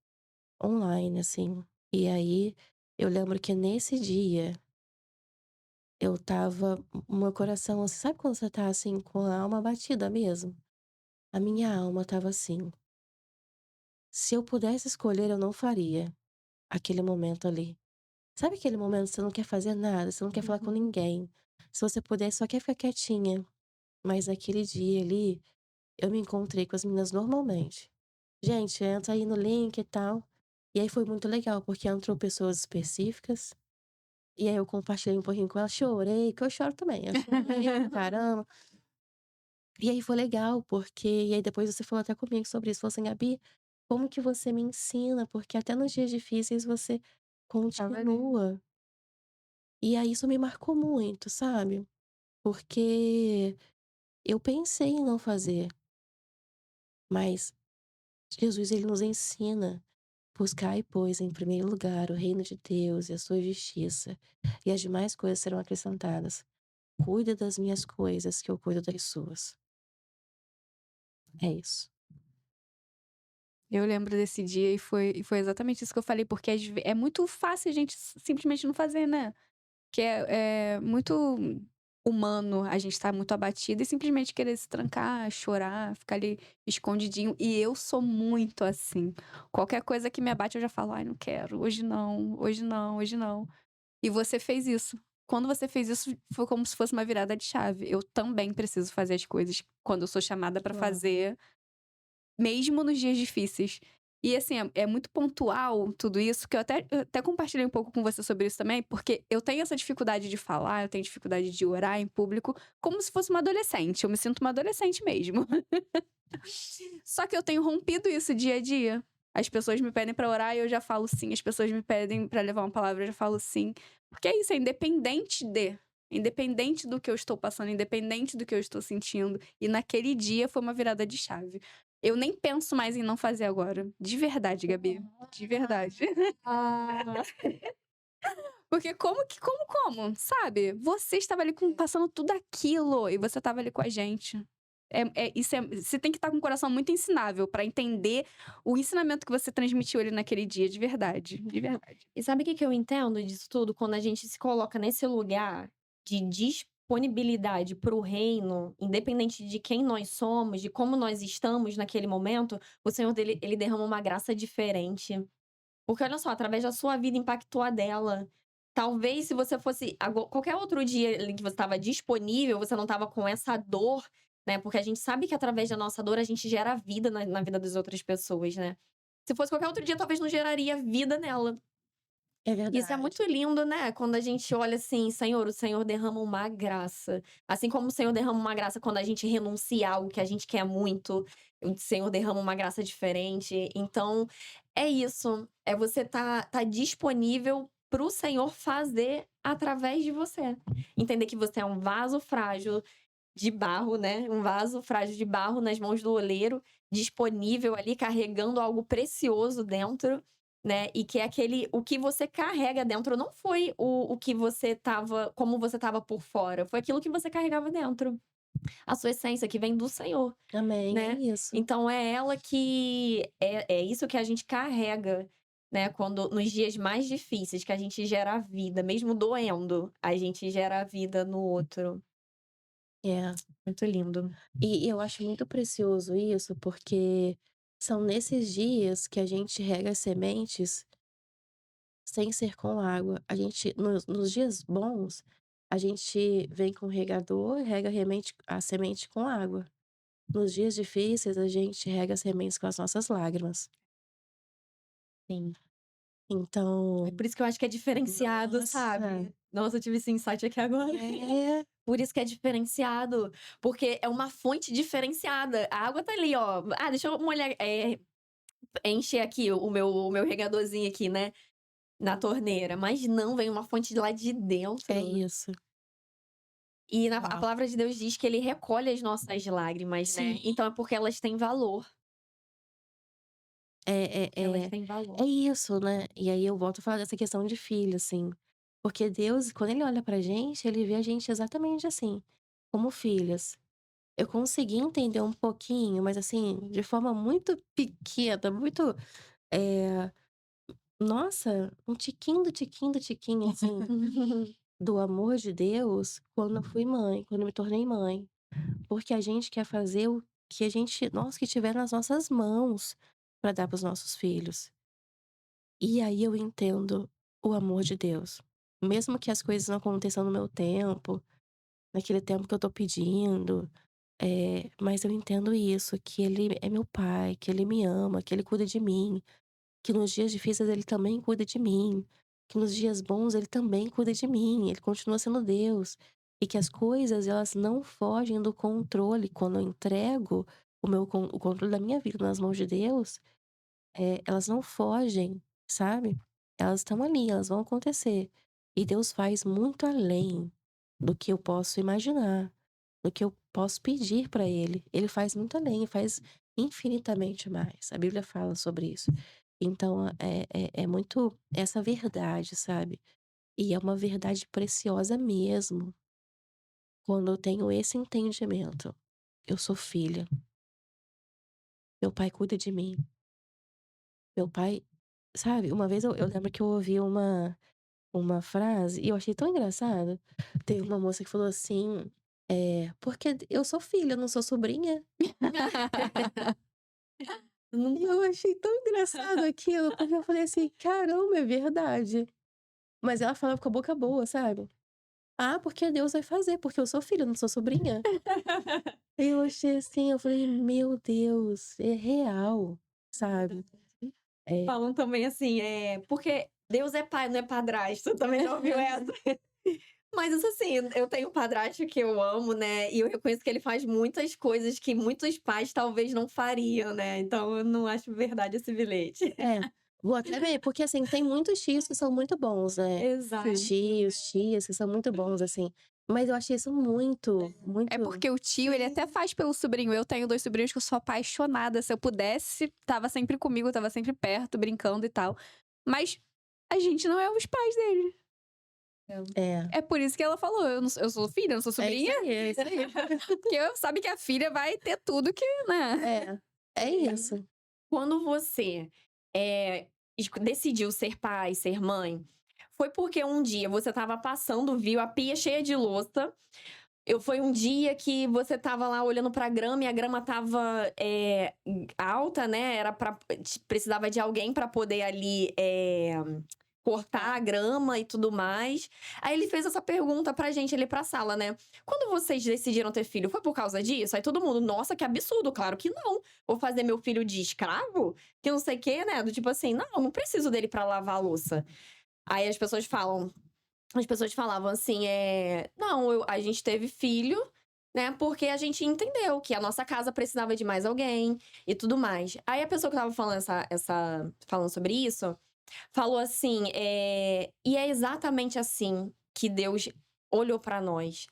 Speaker 3: online, assim. E aí eu lembro que nesse dia eu estava o meu coração, assim, sabe quando você tá assim com a alma batida mesmo? A minha alma estava assim: se eu pudesse escolher, eu não faria aquele momento ali. Sabe aquele momento que você não quer fazer nada, você não quer falar com
Speaker 2: Uhum.
Speaker 3: ninguém. Se você puder, só quer ficar quietinha. Mas naquele dia ali, eu me encontrei com as meninas normalmente. Gente, entra aí no link e tal. E aí foi muito legal, porque entrou pessoas específicas. E aí eu compartilhei um pouquinho com elas, chorei, que eu choro também. Eu chorei pra caramba. E aí foi legal, porque. E aí depois você falou até comigo sobre isso. Falou assim, Gabi, como que você me ensina? Porque até nos dias difíceis você
Speaker 2: Tava ali.
Speaker 3: continua. E aí isso me marcou muito, sabe? Porque eu pensei em não fazer, mas Jesus ele nos ensina: "Buscai, pois, em primeiro lugar o reino de Deus e a sua justiça, e as demais coisas serão acrescentadas. Cuida das minhas coisas, que eu cuido das suas". É isso.
Speaker 1: Eu lembro desse dia e foi exatamente isso que eu falei, porque é muito fácil a gente simplesmente não fazer, né? Que é muito. humano a gente tá muito abatido e simplesmente querer se trancar, chorar, ficar ali escondidinho. E eu sou muito assim. Qualquer coisa que me abate, eu já falo, ai, não quero, hoje não, hoje não, hoje não. E você fez isso. Quando você fez isso, foi como se fosse uma virada de chave. Eu também preciso fazer as coisas quando eu sou chamada pra
Speaker 2: Uau.
Speaker 1: fazer, mesmo nos dias difíceis. E assim, é muito pontual tudo isso, que eu até compartilhei um pouco com você sobre isso também, porque eu tenho essa dificuldade de falar, eu tenho dificuldade de orar em público, como se fosse uma adolescente. Eu me sinto uma adolescente mesmo. Só que eu tenho rompido isso dia a dia. As pessoas me pedem pra orar e eu já falo sim. As pessoas me pedem pra levar uma palavra, eu já falo sim. Porque é isso, é independente de. Independente do que eu estou passando, independente do que eu estou sentindo. E naquele dia foi uma virada de chave. Eu nem penso mais em não fazer agora. De verdade, Gabi. De verdade.
Speaker 2: Ah,
Speaker 1: Porque como, sabe? Você estava ali passando tudo aquilo e você estava ali com a gente. Você tem que estar com o coração muito ensinável pra entender o ensinamento que você transmitiu ali naquele dia, de verdade. De verdade.
Speaker 2: e sabe o que que eu entendo disso tudo? Quando a gente se coloca nesse lugar de disponibilidade para o reino, independente de quem nós somos, de como nós estamos naquele momento, o Senhor dele, ele derrama uma graça diferente. Porque olha só, através da sua vida impactou a dela. Talvez se você fosse qualquer outro dia ali que você estava disponível, você não estava com essa dor, né? Porque a gente sabe que através da nossa dor a gente gera vida na vida das outras pessoas, né? Se fosse qualquer outro dia, talvez não geraria vida nela.
Speaker 3: É
Speaker 2: Isso é
Speaker 3: verdade.
Speaker 2: muito lindo, né? Quando a gente olha assim, Senhor, o Senhor derrama uma graça. Assim como o Senhor derrama uma graça quando a gente renuncia a algo que a gente quer muito, o Senhor derrama uma graça diferente. Então, é isso. É você tá disponível pro Senhor fazer através de você. Entender que você é um vaso frágil de barro, né? Um vaso frágil de barro nas mãos do oleiro, disponível ali, carregando algo precioso dentro, né? E que é o que você carrega dentro não foi o que você tava, como você tava por fora, foi aquilo que você carregava dentro. A sua essência que vem do Senhor,
Speaker 3: Amém, é
Speaker 2: né?
Speaker 3: isso.
Speaker 2: Então é ela que é isso que a gente carrega, né? Quando nos dias mais difíceis que a gente gera a vida, mesmo doendo, a gente gera a vida no outro.
Speaker 3: É.
Speaker 2: Muito lindo.
Speaker 3: E eu acho muito precioso isso, porque são nesses dias que a gente rega as sementes sem ser com água. A gente, nos dias bons, a gente vem com o regador e rega a semente com água. Nos dias difíceis, a gente rega as sementes com as nossas lágrimas.
Speaker 2: Sim. É
Speaker 3: Então,
Speaker 2: por isso que eu acho que é diferenciado,
Speaker 3: nossa,
Speaker 2: sabe? Nossa, eu tive esse insight aqui agora.
Speaker 3: é,
Speaker 2: Por isso que é diferenciado, porque é uma fonte diferenciada. A água tá ali, ó. Ah, deixa eu molhar, encher aqui o meu regadorzinho aqui, né, na torneira, mas não, vem uma fonte lá de
Speaker 3: é
Speaker 2: dentro.
Speaker 3: isso.
Speaker 2: E a
Speaker 3: Uau.
Speaker 2: palavra de Deus diz que ele recolhe as nossas lágrimas, né,
Speaker 3: Sim.
Speaker 2: então é porque elas têm valor,
Speaker 3: É,
Speaker 2: elas
Speaker 3: é, é,
Speaker 2: têm
Speaker 3: é
Speaker 2: valor.
Speaker 3: isso, né? E aí eu volto a falar dessa questão de filho, assim. Porque Deus, quando ele olha pra gente, ele vê a gente exatamente assim, como filhas. Eu consegui entender um pouquinho, mas assim, de forma muito pequena, muito, eh, nossa, um tiquinho do tiquinho do tiquinho, assim, do amor de Deus quando eu fui mãe, quando eu me tornei mãe. Porque a gente quer fazer o que a gente nós que tiver nas nossas mãos para dar para os nossos filhos. E aí eu entendo o amor de Deus. Mesmo que as coisas não aconteçam no meu tempo, naquele tempo que eu tô pedindo, mas eu entendo isso, que ele é meu pai, que ele me ama, que ele cuida de mim, que nos dias difíceis ele também cuida de mim, que nos dias bons ele também cuida de mim, ele continua sendo Deus. E que as coisas elas não fogem do controle. Quando eu entrego o controle da minha vida nas mãos de Deus, elas não fogem, sabe? Elas estão ali, elas vão acontecer. E Deus faz muito além do que eu posso imaginar, do que eu posso pedir para Ele. Ele faz muito além, faz infinitamente mais. A Bíblia fala sobre isso. Então, é muito essa verdade, sabe? E é uma verdade preciosa mesmo, quando eu tenho esse entendimento. Eu sou filha, meu pai cuida de mim. Meu pai, sabe, uma vez eu lembro que eu ouvi uma frase e eu achei tão engraçado. Teve uma moça que falou assim, porque eu sou filha, eu não sou sobrinha.
Speaker 2: Não
Speaker 3: E eu achei tão engraçado aquilo, porque eu falei assim: "Caramba, é verdade". Mas ela falava com a boca boa, sabe. "Ah, porque Deus vai fazer, porque eu sou filha, eu não sou sobrinha". Eu achei assim, eu falei: "Meu Deus, é real", sabe. É,
Speaker 2: falam também assim, porque Deus é pai, não é padrasto. Também já ouviu essa? Mas isso assim, eu tenho um padrasto que eu amo, né, e eu reconheço que ele faz muitas coisas que muitos pais talvez não fariam, né, então eu não acho verdade esse bilhete.
Speaker 3: é, vou até ver, porque assim, tem muitos tios que são muito bons, né.
Speaker 1: Sim.
Speaker 2: Exato.
Speaker 3: Tios, tias que são muito bons, assim. Mas eu achei isso muito,
Speaker 1: É
Speaker 3: muito
Speaker 1: porque o tio, ele até faz pelo sobrinho. Eu tenho 2 sobrinhos que eu sou apaixonada. Se eu pudesse, tava sempre comigo, tava sempre perto, brincando e tal. Mas a gente não é os pais dele.
Speaker 3: é.
Speaker 1: É por isso que ela falou: eu sou filha, eu não sou
Speaker 3: É isso
Speaker 1: sobrinha.
Speaker 3: aí, é isso aí.
Speaker 1: Porque sabe que a filha vai ter tudo que, né?
Speaker 3: É isso.
Speaker 2: Quando você, decidiu ser pai, ser mãe, foi porque um dia você estava passando, viu a pia cheia de louça. Foi um dia que você estava lá olhando pra grama e a grama estava alta, né? Precisava de alguém para poder ali cortar a grama e tudo mais. Aí ele fez essa pergunta pra gente ali pra sala, né? Quando vocês decidiram ter filho, foi por causa disso? Aí todo mundo, nossa, que absurdo, claro que não. Vou fazer meu filho de escravo? Que não sei o quê, né? Do tipo assim, não preciso dele pra lavar a louça. Aí as pessoas falavam assim, não, a gente teve filho, né? Porque a gente entendeu que a nossa casa precisava de mais alguém e tudo mais. Aí a pessoa que tava falando falando sobre isso, falou assim, e é exatamente assim que Deus olhou pra nós.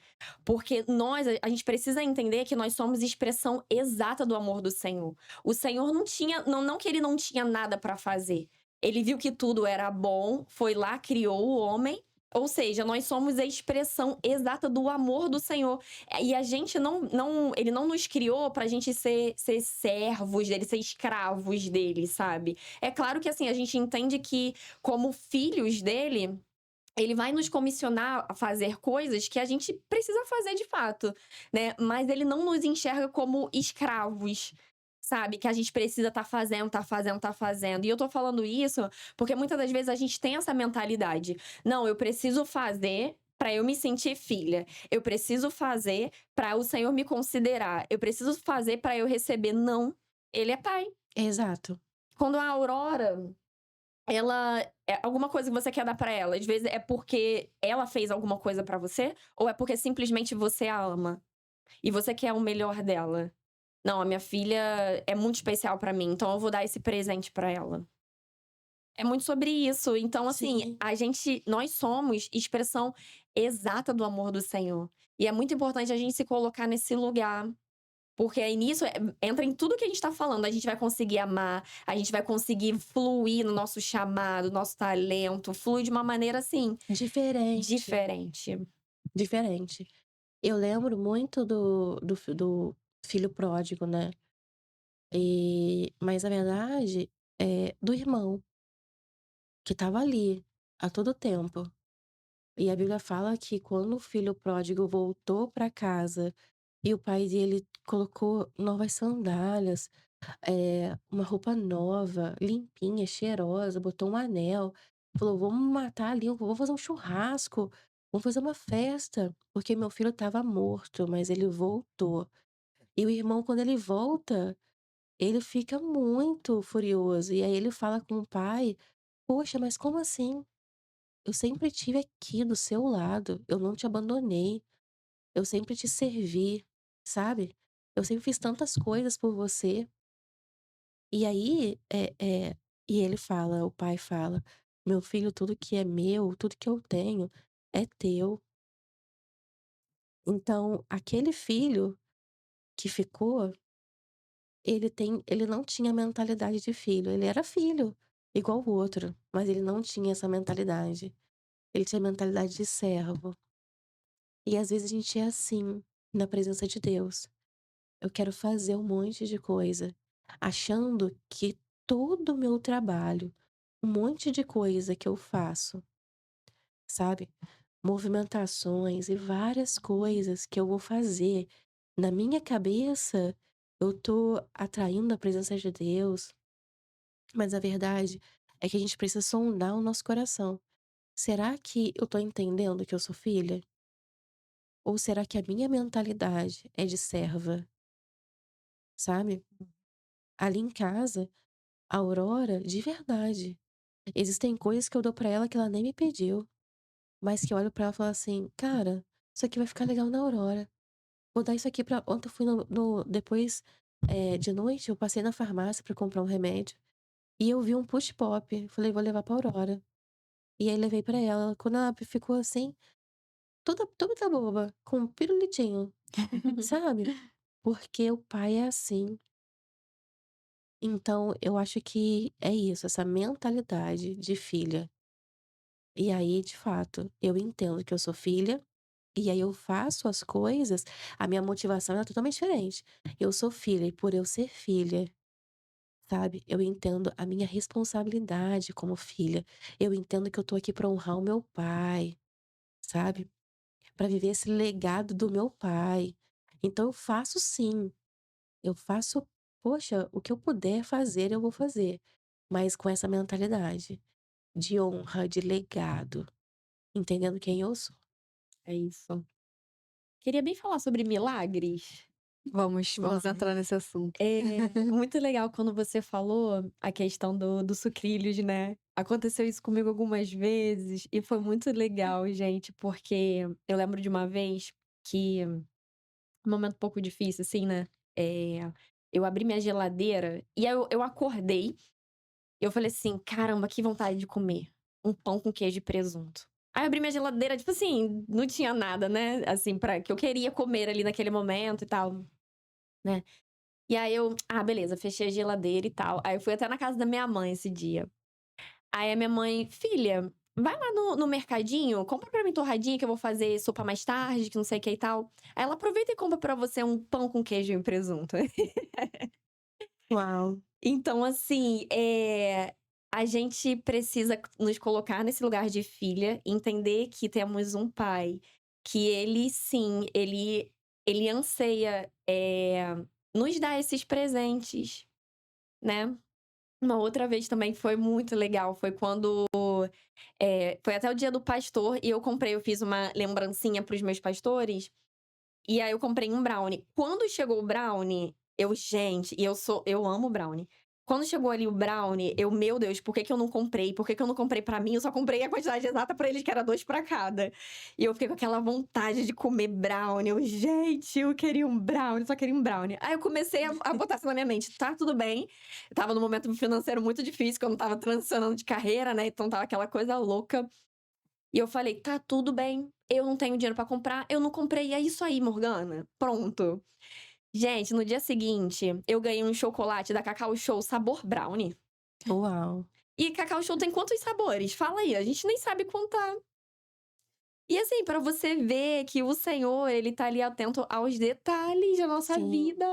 Speaker 2: Porque a gente precisa entender que nós somos expressão exata do amor do Senhor. O Senhor não tinha, não que ele não tinha nada pra fazer. Ele viu que tudo era bom, foi lá, criou o homem. Ou seja, nós somos a expressão exata do amor do Senhor. E a gente ele não nos criou pra gente ser servos dele, ser escravos dele, sabe? É claro que assim, a gente entende que, como filhos dele, ele vai nos comissionar a fazer coisas que a gente precisa fazer de fato, né? Mas ele não nos enxerga como escravos, sabe? Que a gente precisa tá fazendo, tá fazendo, tá fazendo. E eu tô falando isso porque muitas das vezes a gente tem essa mentalidade. Não, eu preciso fazer pra eu me sentir filha. Eu preciso fazer pra o Senhor me considerar. Eu preciso fazer pra eu receber. Não, ele é pai.
Speaker 3: Exato.
Speaker 2: Quando a Aurora, ela alguma coisa que você quer dar pra ela, às vezes é porque ela fez alguma coisa pra você, ou é porque simplesmente você a ama e você quer o melhor dela. Não, a minha filha é muito especial pra mim, então eu vou dar esse presente pra ela. É muito sobre isso. Então, assim,
Speaker 3: Sim.
Speaker 2: nós somos expressão exata do amor do Senhor. E é muito importante a gente se colocar nesse lugar. Porque aí nisso entra em tudo que a gente tá falando. A gente vai conseguir amar, a gente vai conseguir fluir no nosso chamado, no nosso talento, fluir de uma maneira assim,
Speaker 3: Diferente,
Speaker 2: diferente.
Speaker 3: diferente. Eu lembro muito do filho pródigo, né. Mas na verdade, do irmão, que estava ali, a todo tempo. E a Bíblia fala que quando o filho pródigo voltou para casa e o pai dele colocou novas sandálias, uma roupa nova, limpinha, cheirosa, botou um anel, falou: "Vamos matar ali, vamos fazer um churrasco, vamos fazer uma festa, porque meu filho estava morto, mas ele voltou". E o irmão, quando ele volta, ele fica muito furioso, e aí ele fala com o pai: "Poxa, mas como assim? Eu sempre estive aqui do seu lado, eu não te abandonei, eu sempre te servi, sabe? Eu sempre fiz tantas coisas por você". E aí, e ele fala, o pai fala: "Meu filho, tudo que é meu, tudo que eu tenho é teu". Então, aquele filho que ficou, ele não tinha mentalidade de filho, ele era filho, igual o outro, mas ele não tinha essa mentalidade. Ele tinha mentalidade de servo. E às vezes a gente é assim, na presença de Deus. Eu quero fazer um monte de coisa, achando que todo o meu trabalho, um monte de coisa que eu faço, sabe? Movimentações e várias coisas que eu vou fazer. Na minha cabeça, eu tô atraindo a presença de Deus, mas a verdade é que a gente precisa sondar o nosso coração. Será que eu tô entendendo que eu sou filha? Ou será que a minha mentalidade é de serva, sabe? Ali em casa, a Aurora, de verdade, existem coisas que eu dou pra ela que ela nem me pediu, mas que eu olho pra ela e falo assim: "Cara, isso aqui vai ficar legal na Aurora. Vou dar isso aqui pra". Ontem eu fui depois, de noite, eu passei na farmácia pra comprar um remédio, e eu vi um push pop, falei: "Vou levar pra Aurora". E aí levei pra ela, quando ela ficou assim, toda boba, com um pirulitinho, sabe? Porque o pai é assim. Então eu acho que é isso, essa mentalidade de filha. E aí, de fato, eu entendo que eu sou filha, e aí eu faço as coisas, a minha motivação é totalmente diferente. Eu sou filha e por eu ser filha, sabe, eu entendo a minha responsabilidade como filha. Eu entendo que eu tô aqui pra honrar o meu pai, sabe, pra viver esse legado do meu pai. Então eu faço sim, eu faço, poxa, o que eu puder fazer, eu vou fazer, mas com essa mentalidade de honra, de legado, entendendo quem eu sou.
Speaker 2: É isso. Queria bem falar sobre milagres.
Speaker 1: Vamos entrar nesse assunto.
Speaker 2: É muito legal quando você falou a questão do sucrilhos, né. Aconteceu isso comigo algumas vezes e foi muito legal, gente, porque eu lembro de uma vez que um momento um pouco difícil, assim, né, eu abri minha geladeira e aí eu acordei, e eu falei assim: "Caramba, que vontade de comer um pão com queijo e presunto". Aí eu abri minha geladeira, tipo assim, não tinha nada, né, assim, pra que eu queria comer ali naquele momento e tal, né. E aí eu: "Ah, beleza", fechei a geladeira e tal. Aí eu fui até na casa da minha mãe esse dia. Aí a minha mãe: "Filha, vai lá no mercadinho, compra pra mim torradinha que eu vou fazer sopa mais tarde, que não sei o que e tal". Aí ela: "Aproveita e compra pra você um pão com queijo e presunto".
Speaker 3: Uau!
Speaker 2: Então, assim, a gente precisa nos colocar nesse lugar de filha, entender que temos um pai que ele sim, ele anseia, nos dar esses presentes, né. Uma outra vez também que foi muito legal, foi quando, foi até o dia do pastor e eu fiz uma lembrancinha para os meus pastores, e aí eu comprei um brownie. Quando chegou o brownie, gente, eu amo brownie. Quando chegou ali o brownie, meu Deus, por que que eu não comprei? Por que que eu não comprei pra mim? Eu só comprei a quantidade exata pra eles, que era 2 pra cada. E eu fiquei com aquela vontade de comer brownie. Gente, eu queria um brownie, só queria um brownie. Aí eu comecei a botar isso na minha mente: "Tá tudo bem". Eu estava num momento financeiro muito difícil, que eu não estava transicionando de carreira, né, então estava aquela coisa louca. E eu falei: "Tá tudo bem, eu não tenho dinheiro pra comprar, eu não comprei, é isso aí, Morgana, pronto". Gente, no dia seguinte, eu ganhei um chocolate da Cacau Show sabor brownie.
Speaker 3: Uau!
Speaker 2: E Cacau Show tem quantos sabores? Fala aí, a gente nem sabe contar. E assim, pra você ver que o Senhor, ele tá ali atento aos detalhes da nossa
Speaker 3: Sim,
Speaker 2: vida.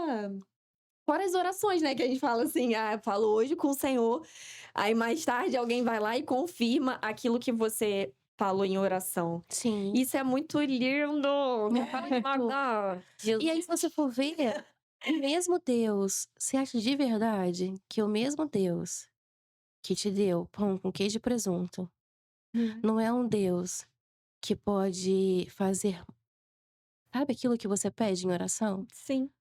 Speaker 2: Fora as orações, né, que a gente fala assim: "Ah, eu falo hoje com o Senhor", aí mais tarde alguém vai lá e confirma aquilo que você falou em oração.
Speaker 3: sim.
Speaker 2: Isso é muito lindo, não para de
Speaker 3: Muito.
Speaker 2: guardar.
Speaker 3: E aí, se você for ver, o mesmo Deus, você acha de verdade que o mesmo Deus que te deu pão com queijo e presunto, não é um Deus que pode fazer, sabe aquilo que você pede em oração?
Speaker 2: Sim.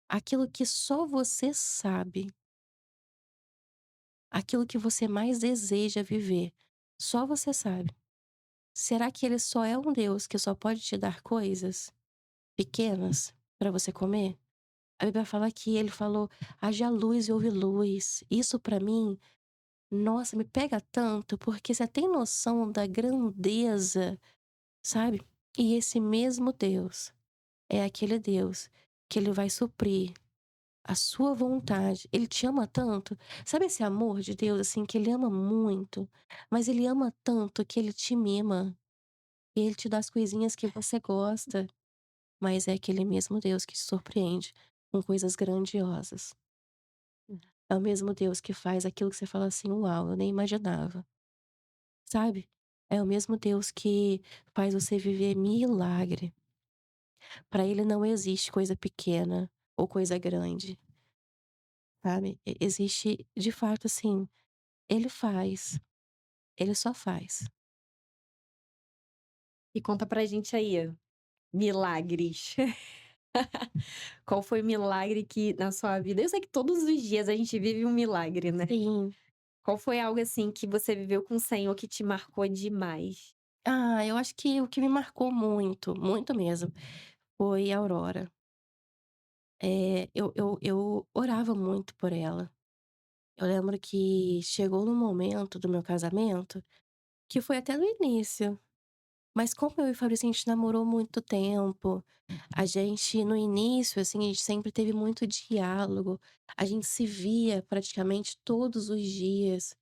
Speaker 3: Aquilo que só você sabe, aquilo que você mais deseja viver, só você sabe. Será que ele só é um Deus que só pode te dar coisas pequenas para você comer? A Bíblia fala que ele falou: "Haja luz e houve luz". Isso pra mim, nossa, me pega tanto, porque você tem noção da grandeza, sabe? E esse mesmo Deus é aquele Deus que ele vai suprir a sua vontade. Ele te ama tanto. Sabe esse amor de Deus, assim, que ele ama muito, mas ele ama tanto que ele te mima. E ele te dá as coisinhas que você gosta, mas é aquele mesmo Deus que te surpreende com coisas grandiosas. É o mesmo Deus que faz aquilo que você fala assim: "Uau, eu nem imaginava", sabe? É o mesmo Deus que faz você viver milagre. Para ele não existe coisa pequena ou coisa grande, sabe. Existe de fato, assim, ele faz, ele só faz.
Speaker 2: E conta pra gente aí, milagres. Qual foi o milagre que na sua vida eu sei que todos os dias a gente vive um milagre, né.
Speaker 3: Sim.
Speaker 2: Qual foi algo, assim, que você viveu com o Senhor que te marcou demais?
Speaker 3: Eu acho que o que me marcou muito, muito mesmo, foi a Aurora. Eu orava muito por ela. Eu lembro que chegou no momento do meu casamento, que foi até no início, mas como eu e o Fabrício a gente namorou muito tempo, a gente no início, assim, a gente sempre teve muito diálogo, a gente se via praticamente todos os dias.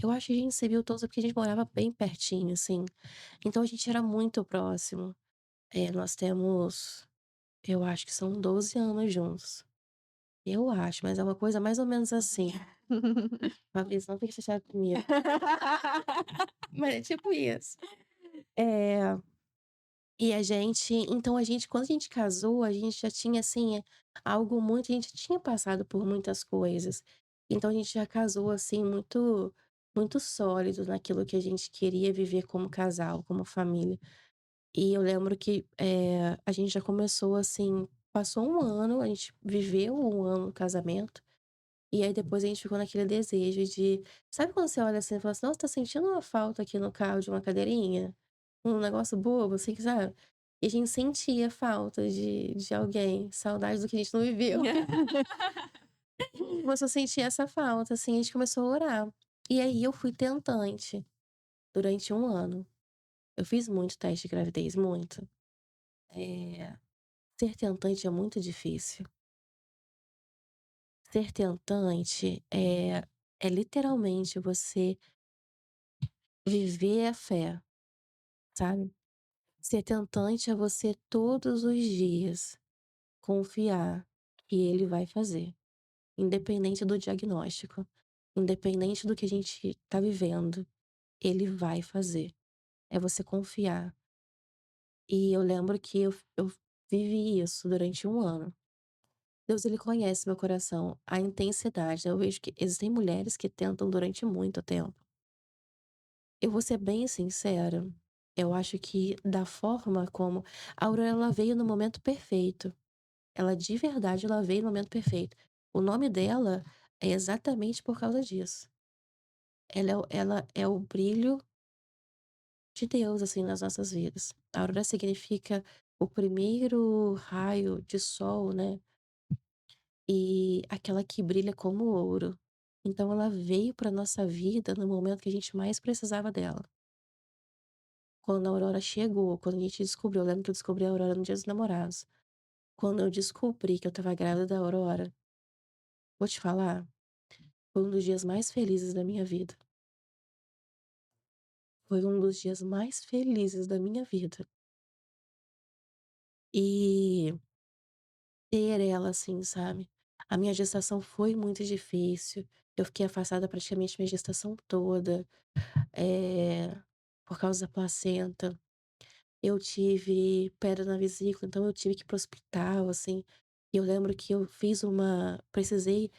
Speaker 3: Eu acho que a gente se viu todos porque a gente morava bem pertinho, assim, então a gente era muito próximo. Nós temos, eu acho que são 12 anos juntos. Eu acho, mas é uma coisa mais ou menos assim. Fabrício, não fique chateado comigo. Mas é tipo isso. Eh, e a gente então a gente quando a gente casou, a gente já tinha, assim, algo muito a gente tinha passado por muitas coisas. Então a gente já casou, assim, muito sólido naquilo que a gente queria viver como casal, como família. E eu lembro que, a gente já começou, assim, passou um ano, a gente viveu um ano no casamento, e aí depois a gente ficou naquele desejo de sabe quando você olha assim e fala assim: "Nossa, tá sentindo uma falta aqui no carro de uma cadeirinha?" Um negócio bobo, assim, que sabe? E a gente sentia falta de alguém, saudade do que a gente não viveu. Começou a sentir essa falta, assim, a gente começou a orar. E aí eu fui tentante durante um ano. Eu fiz muito teste de gravidez, muito. Eh, ser tentante é muito difícil. Ser tentante é literalmente você viver a fé, sabe. Ser tentante é você todos os dias confiar que ele vai fazer, independente do diagnóstico, independente do que a gente tá vivendo, ele vai fazer. É você confiar. E eu lembro que eu vivi isso durante um ano. Deus, ele conhece meu coração, a intensidade, eu vejo que existem mulheres que tentam durante muito tempo. Eu vou ser bem sincera, eu acho que da forma como a Aurora ela veio no momento perfeito, ela de verdade ela veio no momento perfeito. O nome dela é exatamente por causa disso. Ela é o brilho de Deus, assim, nas nossas vidas. A Aurora significa o primeiro raio de sol, né, e aquela que brilha como ouro. Então ela veio para nossa vida no momento que a gente mais precisava dela. Quando a Aurora chegou, quando a gente descobriu, eu lembro que eu descobri a Aurora no Dia dos Namorados. Quando eu descobri que eu estava grávida da Aurora, vou te falar, foi um dos dias mais felizes da minha vida. Foi um dos dias mais felizes da minha vida. E ter ela, assim, sabe? A minha gestação foi muito difícil. Eu fiquei afastada praticamente minha gestação toda, eh, por causa da placenta. Eu tive pedra na vesícula, então eu tive que ir para o hospital, assim. E eu lembro que eu fiz uma precisei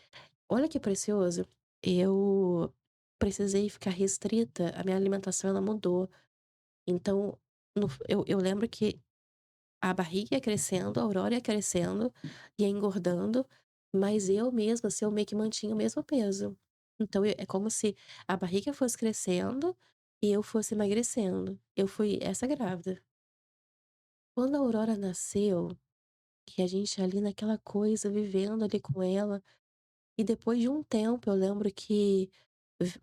Speaker 3: olha que precioso, eu precisei ficar restrita, a minha alimentação ela mudou. Então, eu lembro que a barriga ia crescendo, a Aurora ia crescendo, ia engordando, mas eu mesma, assim, eu meio que mantinha o mesmo peso. Então é como se a barriga fosse crescendo e eu fosse emagrecendo. Eu fui essa grávida. Quando a Aurora nasceu, que a gente ali naquela coisa, vivendo ali com ela, e depois de um tempo eu lembro que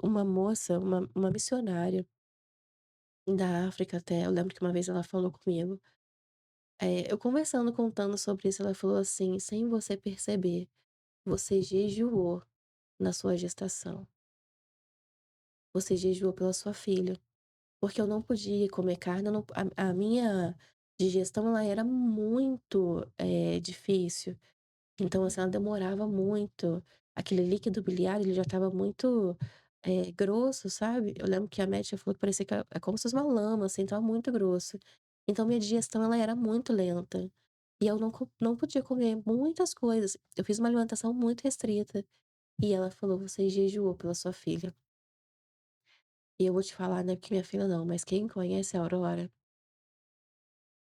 Speaker 3: uma moça, uma missionária da África até, eu lembro que uma vez ela falou comigo, eu conversando, contando sobre isso, ela falou assim: "Sem você perceber, você jejuou na sua gestação. Você jejuou pela sua filha". Porque eu não podia comer carne, eu não a minha digestão ela era muito, difícil. Então, assim, ela demorava muito. Aquele líquido biliar, ele já estava muito, grosso, sabe. Eu lembro que a médica falou que parecia que é como se fosse uma lama, assim, estava muito grosso. Então minha digestão ela era muito lenta, e eu não podia comer muitas coisas. Eu fiz uma alimentação muito restrita, e ela falou: "Você jejuou pela sua filha". E eu vou te falar, não é porque minha filha não, mas quem conhece a Aurora,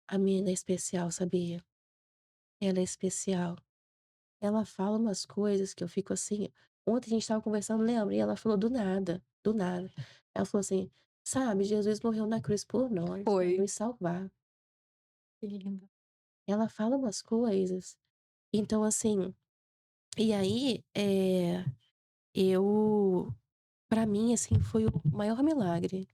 Speaker 3: a menina é especial, sabia? Ela é especial. Ela fala umas coisas que eu fico assim. Ontem a gente estava conversando, lembra? E ela falou do nada, do nada. Ela falou assim: "Sabe, Jesus morreu na cruz por nós,
Speaker 1: Foi.
Speaker 3: pra nos salvar".
Speaker 2: Que lindo.
Speaker 3: Ela fala umas coisas. Então, assim, e aí, eu pra mim, assim, foi o maior milagre.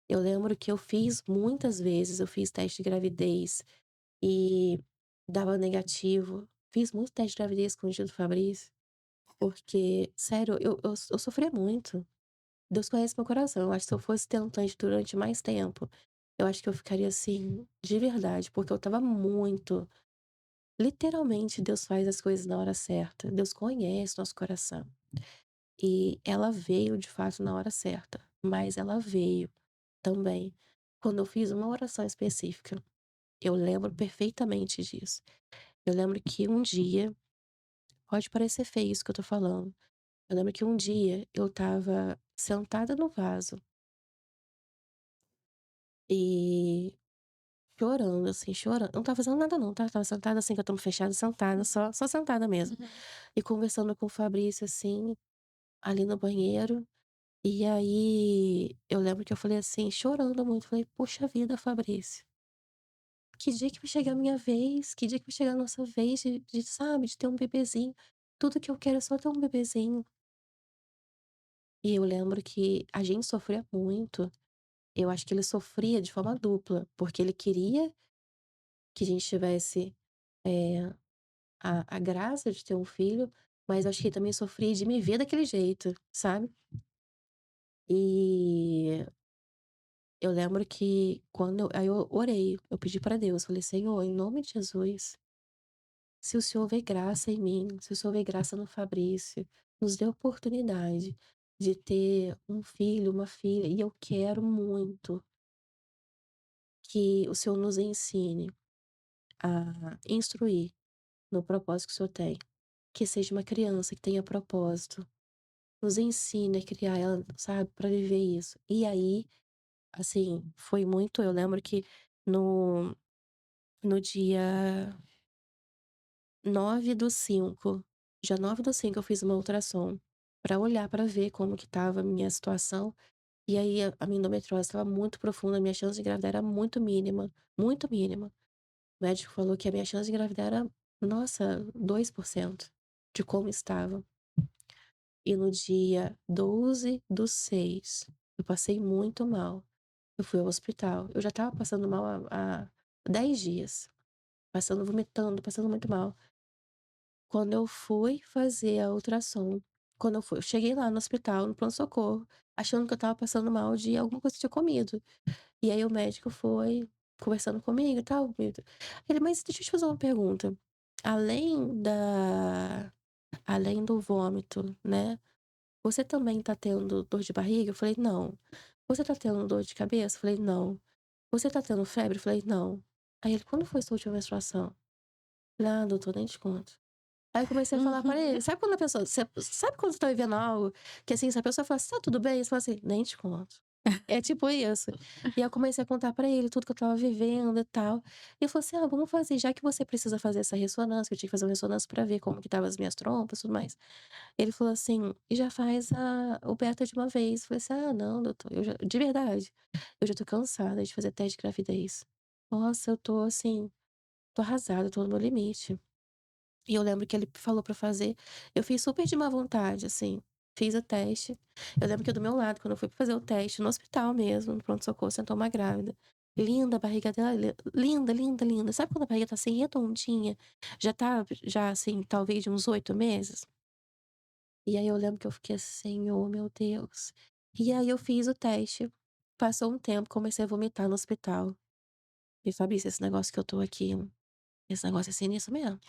Speaker 3: Eu lembro que eu fiz muitas vezes, eu fiz teste de gravidez e dava negativo. Fiz muito teste de gravidez escondido do Fabrício, porque, sério, eu sofria muito. Deus conhece meu coração. Eu acho que se eu fosse tentante durante mais tempo, eu acho que eu ficaria assim, de verdade, porque eu estava muito. Literalmente, Deus faz as coisas na hora certa. Deus conhece nosso coração. E ela veio de fato na hora certa, mas ela veio também quando eu fiz uma oração específica. Eu lembro perfeitamente disso. Eu lembro que um dia, pode parecer feio isso que eu tô falando. Eu lembro que um dia eu estava sentada no vaso e chorando, assim, chorando. Eu não estava fazendo nada não, tá? Estava sentada assim, com a tampa fechada, sentada, só sentada mesmo.
Speaker 2: Uhum.
Speaker 3: E conversando com o Fabrício, assim, ali no banheiro. E aí, eu lembro que eu falei assim, chorando muito, falei: "Poxa vida, Fabrício, que dia que vai chegar a minha vez? Que dia que vai chegar a nossa vez sabe, de ter um bebezinho? Tudo que eu quero é só ter um bebezinho". E eu lembro que a gente sofria muito. Eu acho que ele sofria de forma dupla, porque ele queria que a gente tivesse, eh, a graça de ter um filho, mas acho que ele também sofria de me ver daquele jeito, sabe. E eu lembro que eu orei, eu pedi pra Deus, falei: "Senhor, em nome de Jesus, se o Senhor vê graça em mim, se o Senhor vê graça no Fabrício, nos dê oportunidade de ter um filho, uma filha, e eu quero muito que o Senhor nos ensine a instruir no propósito que o Senhor tem, que seja uma criança que tenha propósito, nos ensine a criar ela, sabe, pra viver isso". E aí, assim, foi muito. Eu lembro que no no dia 9/5, dia 9/5 eu fiz uma ultrassom pra olhar, pra ver como que estava a minha situação, e aí a minha endometriose estava muito profunda, a minha chance de engravidar era muito mínima, muito mínima. O médico falou que a minha chance de engravidar era, nossa, 2% de como estava. E no dia 12/6, eu passei muito mal. Eu fui ao hospital. Eu já estava passando mal há 10 dias, passando vomitando, passando muito mal. Quando eu fui fazer a ultrassom, eu cheguei lá no hospital, no pronto-socorro, achando que eu estava passando mal de alguma coisa que eu tinha comido. E aí o médico foi conversando comigo e tal, ele: "Mas deixa eu te fazer uma pergunta, além da além do vômito, né, você também tá tendo dor de barriga?" Eu falei: "Não". "Você tá tendo dor de cabeça?" Eu falei: "Não". "Você tá tendo febre?" Eu falei: "Não". Aí ele: "Quando foi sua última menstruação?" Eu falei: "Ah, doutor, nem te conto". Aí eu comecei a falar para ele, sabe quando a pessoa você sabe quando você tá vivendo algo que, assim, se a pessoa fala assim: "Tá tudo bem?" Você fala assim: "Nem te conto". É tipo isso. E aí eu comecei a contar pra ele tudo que eu estava vivendo e tal. E ele falou assim: "Ah, vamos fazer, já que você precisa fazer essa ressonância", que eu tinha que fazer uma ressonância pra ver como que estavam as minhas trompas e tudo mais. Ele falou assim: "E já faz o beta de uma vez". Eu falei assim: "Ah, não, doutor, eu já de verdade, eu já tô cansada de fazer teste de gravidez. Nossa, eu tô assim, tô arrasada, tô no meu limite". E eu lembro que ele falou pra fazer, eu fiz super de má vontade, assim, fiz o teste. Eu lembro que do meu lado, quando eu fui fazer o teste, no hospital mesmo, no pronto-socorro, sentou uma grávida. Linda a barriga dela, linda, linda, linda. Sabe quando a barriga tá assim redondinha, já assim, talvez de uns 8 meses? E aí eu lembro que eu fiquei assim: "Senhor, meu Deus". E aí eu fiz o teste, passou um tempo, comecei a vomitar no hospital. E Fabrício, esse negócio que eu tô aqui, esse negócio é sinistro mesmo.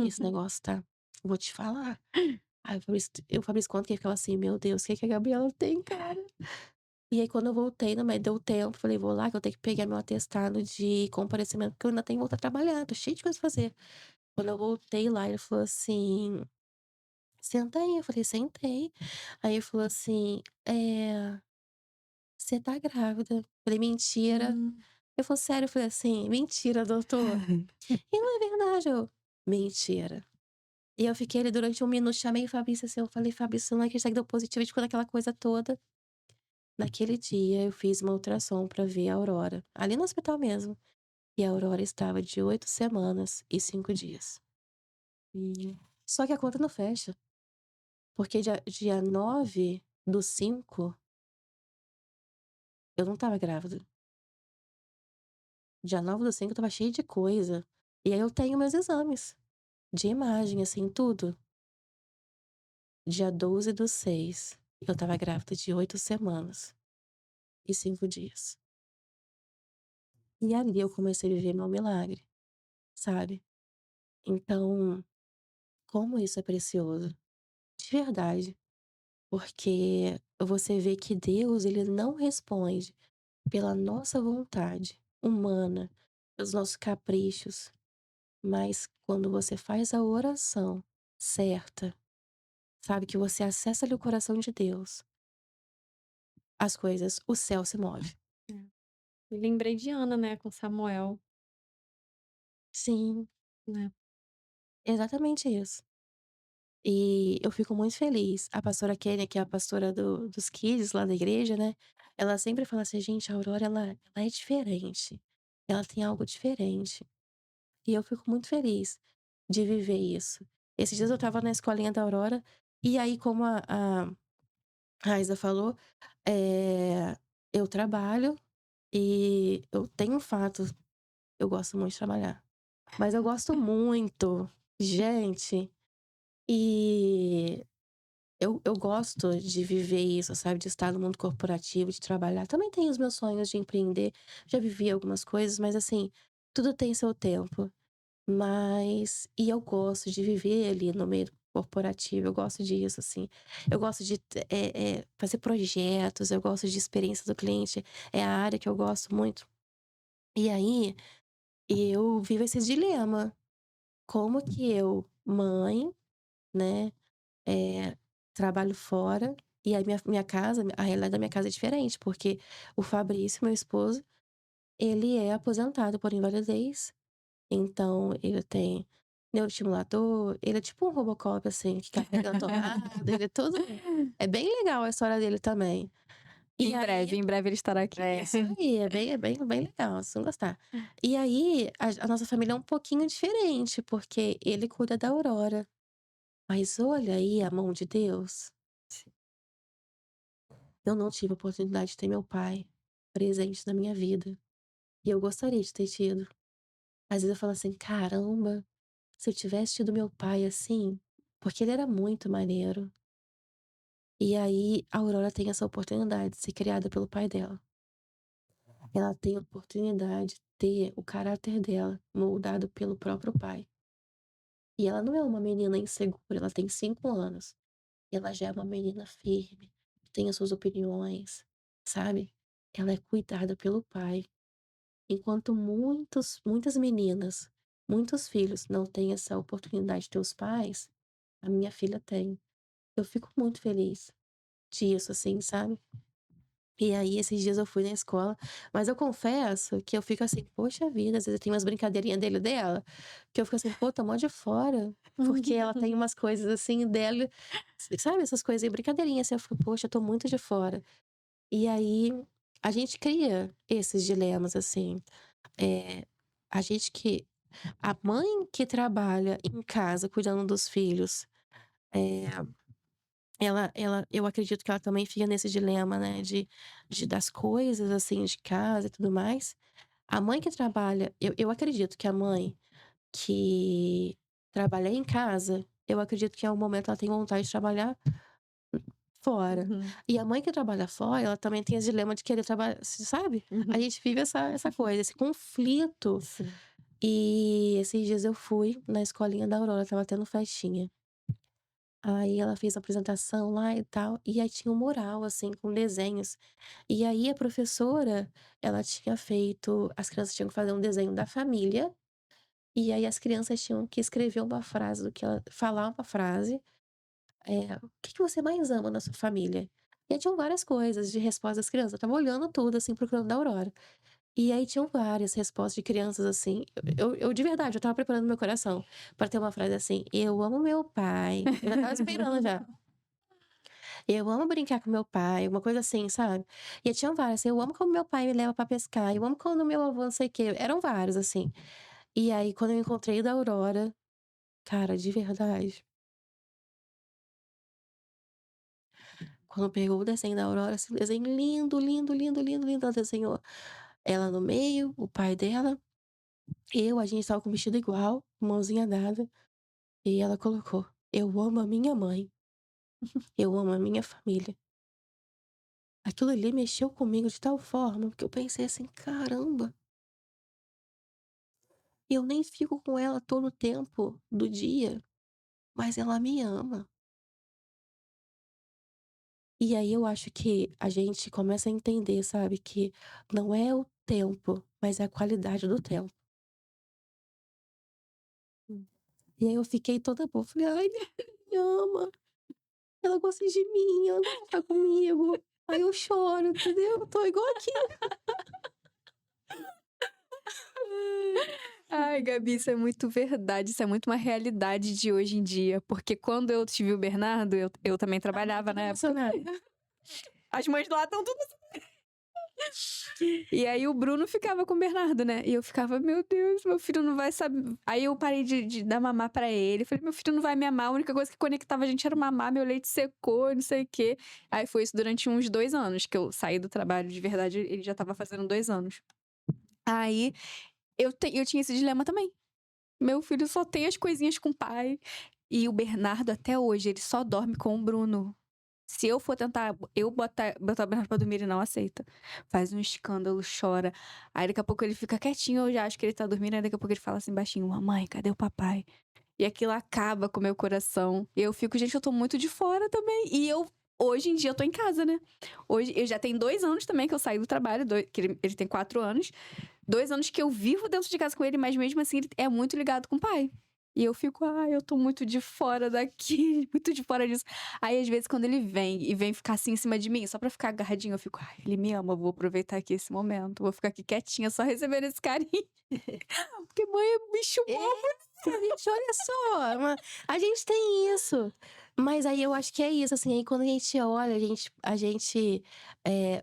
Speaker 3: Esse negócio tá, vou te falar. Aí o Fabrício conta que ele ficava assim: "Meu Deus, o que que a Gabriela tem, cara?". E aí quando eu voltei, né, mas deu tempo, falei: "Vou lá que eu tenho que pegar meu atestado de comparecimento, porque eu ainda tenho que voltar a trabalhar, tô cheia de coisa pra fazer". Quando eu voltei lá, ele falou assim: "Senta aí". Eu falei: "Sentei". Aí ele falou assim: "Você tá grávida". Eu falei: "Mentira".
Speaker 2: Hum.
Speaker 3: Ele falou: "Sério?". Eu falei assim: "Mentira, doutor". "E não é verdade?". Eu: "Mentira". E eu fiquei ali durante 1 minuto, chamei o Fabrício, assim, eu falei: "Fabrício, você não vai acreditar que deu positivo", a gente ficou naquela coisa toda. Naquele dia eu fiz uma ultrassom pra ver a Aurora, ali no hospital mesmo, e a Aurora estava de 8 semanas e 5 dias.
Speaker 2: Hum.
Speaker 3: Só que a conta não fecha, porque dia 9/5 eu não estava grávida. Dia 9/5 eu estava cheia de coisa. E aí eu tenho meus exames de imagem, assim, tudo. Dia 12/6 eu estava grávida de 8 semanas e 5 dias. E ali eu comecei a viver meu milagre, sabe. Então, como isso é precioso, de verdade, porque você vê que Deus, ele não responde pela nossa vontade humana, pelos nossos caprichos, mas quando você faz a oração certa, sabe, que você acessa ali o coração de Deus, as coisas, o céu se move.
Speaker 2: É. Me lembrei de Ana, né, com Samuel,
Speaker 3: Sim,
Speaker 2: né.
Speaker 3: exatamente isso. E eu fico muito feliz. A pastora Kênia, que é a pastora dos kids lá da igreja, né, ela sempre fala assim: "Gente, a Aurora ela é diferente, ela tem algo diferente". E eu fico muito feliz de viver isso. Esses dias eu estava na escolinha da Aurora, e aí como a Raíssa falou, eu trabalho e eu tenho um fato, eu gosto muito de trabalhar, mas eu gosto muito, gente, e eu gosto de viver isso, sabe, de estar no mundo corporativo, de trabalhar. Também tenho os meus sonhos de empreender, já vivi algumas coisas, mas assim, tudo tem seu tempo. Mas eu gosto de viver ali no meio corporativo, eu gosto disso, assim. Eu gosto de fazer projetos, eu gosto de experiência do cliente, é a área que eu gosto muito. E aí, eu vivo esse dilema, como que eu, mãe, né, eh, trabalho fora, e a minha casa, a realidade da minha casa é diferente, porque o Fabrício, meu esposo, ele é aposentado por invalidez. Então, ele tem neuroestimulador, ele é tipo um Robocop, assim, que carrega a tomada, ele é todo é bem legal a história dele também. E aí
Speaker 1: Em breve ele estará aqui.
Speaker 2: É.
Speaker 3: isso aí, é bem legal, vocês vão gostar. E aí, a nossa família é um pouquinho diferente, porque ele cuida da Aurora, mas olha aí a mão de Deus. Eu não tive a oportunidade de ter meu pai presente na minha vida, e eu gostaria de ter tido. Às vezes eu falo assim: "Caramba, se eu tivesse tido meu pai assim", porque ele era muito maneiro. E aí a Aurora tem essa oportunidade de ser criada pelo pai dela. Ela tem a oportunidade de ter o caráter dela moldado pelo próprio pai. E ela não é uma menina insegura, ela tem 5 anos. E ela já é uma menina firme, que tem as suas opiniões, sabe? Ela é cuidada pelo pai. Enquanto muitas meninas, muitos filhos não têm essa oportunidade de ter os pais, a minha filha tem. Eu fico muito feliz disso, assim, sabe. E aí, esses dias eu fui na escola, mas eu confesso que eu fico assim: "Poxa vida", às vezes tem umas brincadeirinha dela, que eu fico assim: "Pô, tá mó de fora", porque ela tem umas coisas assim dela, sabe, essas coisas aí, brincadeirinha, assim, eu fico: "Poxa, eu tô muito de fora". E aí, a gente cria esses dilemas, assim, eh, a gente que a mãe que trabalha em casa cuidando dos filhos, eh eu acredito que ela também fica nesse dilema, né, de das coisas, assim, de casa e tudo mais. A mãe que trabalha eu acredito que a mãe que trabalha em casa, eu acredito que em algum momento ela tem vontade de trabalhar fora.
Speaker 2: Uhum.
Speaker 3: E a mãe que trabalha fora, ela também tem esse dilema de querer trabalhar, sabe? A
Speaker 2: Uhum.
Speaker 3: gente vive essa coisa, esse conflito.
Speaker 2: Sim.
Speaker 3: E esses dias eu fui na escolinha da Aurora, estava tendo festinha. Aí ela fez a apresentação lá e tal, e aí tinha um mural, assim, com desenhos. E aí a professora, ela tinha feito as crianças tinham que fazer um desenho da família, e aí as crianças tinham que escrever uma frase do que ela falar uma frase, "O que que você mais ama na sua família?". E aí tinham várias coisas de resposta das crianças, eu estava olhando tudo, assim, procurando da Aurora. E aí tinham várias respostas de crianças, assim, eu de verdade, eu estava preparando meu coração para ter uma frase assim: "Eu amo meu pai", eu já estava esperando já. "Eu amo brincar com meu pai", uma coisa assim, sabe. E aí tinham várias, assim: "Eu amo como meu pai me leva pra pescar, eu amo quando meu avô não sei o quê", eram vários, assim. E aí quando eu encontrei o da Aurora, cara, de verdade, quando pegou o desenho da Aurora, assim, desenho lindo, lindo, lindo, lindo, lindo, ela desenhou ela no meio, o pai dela, a gente estava com o vestido igual, mãozinha dada, e ela colocou: "Eu amo a minha mãe, eu amo a minha família". Aquilo ali mexeu comigo de tal forma, que eu pensei assim: "Caramba, eu nem fico com ela todo o tempo do dia, mas ela me ama". E aí eu acho que a gente começa a entender, sabe, que não é o tempo, mas é a qualidade do tempo.
Speaker 2: Hum.
Speaker 3: E aí eu fiquei toda boba, falei: "Ai, me ama, ela gosta de mim, ela gosta de ficar comigo". Aí eu choro, entendeu? Eu tô igual aqui.
Speaker 1: Ai, Gabi, isso é muito verdade, isso é muito uma realidade de hoje em dia. Porque quando eu tive o Bernardo, eu também trabalhava na época.
Speaker 3: Emocionada.
Speaker 1: As mães lá estão tudo. E aí o Bruno ficava com o Bernardo, né? E eu ficava, meu Deus, meu filho não vai saber. Aí eu parei de dar mamar pra ele. Falei, meu filho não vai me amar. A única coisa que conectava a gente era o mamar, meu leite secou, não sei o quê. Aí foi isso durante uns 2 anos que eu saí do trabalho. De verdade, ele já tava fazendo 2 anos. Aí eu tinha esse dilema também. Meu filho só tem as coisinhas com o pai. E o Bernardo, até hoje, ele só dorme com o Bruno. Se eu for tentar, eu botar o Bernardo pra dormir, ele não aceita. Faz um escândalo, chora. Aí daqui a pouco ele fica quietinho, eu já acho que ele tá dormindo. Aí daqui a pouco ele fala assim baixinho: Mamãe, cadê o papai? E aquilo acaba com o meu coração. E eu fico, gente, eu tô muito de fora também. E hoje em dia, eu tô em casa, né? Hoje, eu já tenho 2 anos também que eu saí do trabalho, que ele tem 4 anos. 2 anos que eu vivo dentro de casa com ele, mas mesmo assim ele é muito ligado com o pai. E eu fico, eu tô muito de fora daqui, muito de fora disso. Aí, às vezes, quando ele vem ficar assim em cima de mim, só pra ficar agarradinho, eu fico, ele me ama, eu vou aproveitar aqui esse momento, vou ficar aqui quietinha, só recebendo esse carinho. Porque mãe é bicho bom.
Speaker 3: Gente, olha só, a gente tem isso. Mas aí eu acho que é isso, assim, aí quando a gente olha,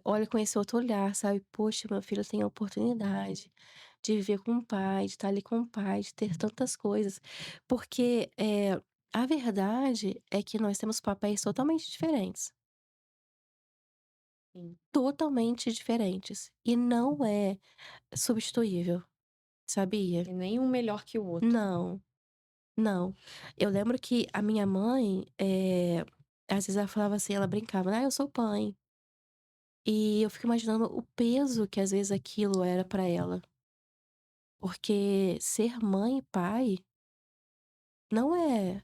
Speaker 3: olha com esse outro olhar, sabe? Poxa, meu filho tem a oportunidade de viver com o pai, de estar ali com o pai, de ter tantas coisas. Porque a verdade é que nós temos papéis totalmente diferentes.
Speaker 2: Sim.
Speaker 3: Totalmente diferentes. E não é substituível, sabia?
Speaker 2: E nem um melhor que o outro.
Speaker 3: Não. Não. Eu lembro que a minha mãe, às vezes ela falava assim, ela brincava, "Ah, eu sou mãe". E eu fico imaginando o peso que às vezes aquilo era pra ela. Porque ser mãe e pai não é,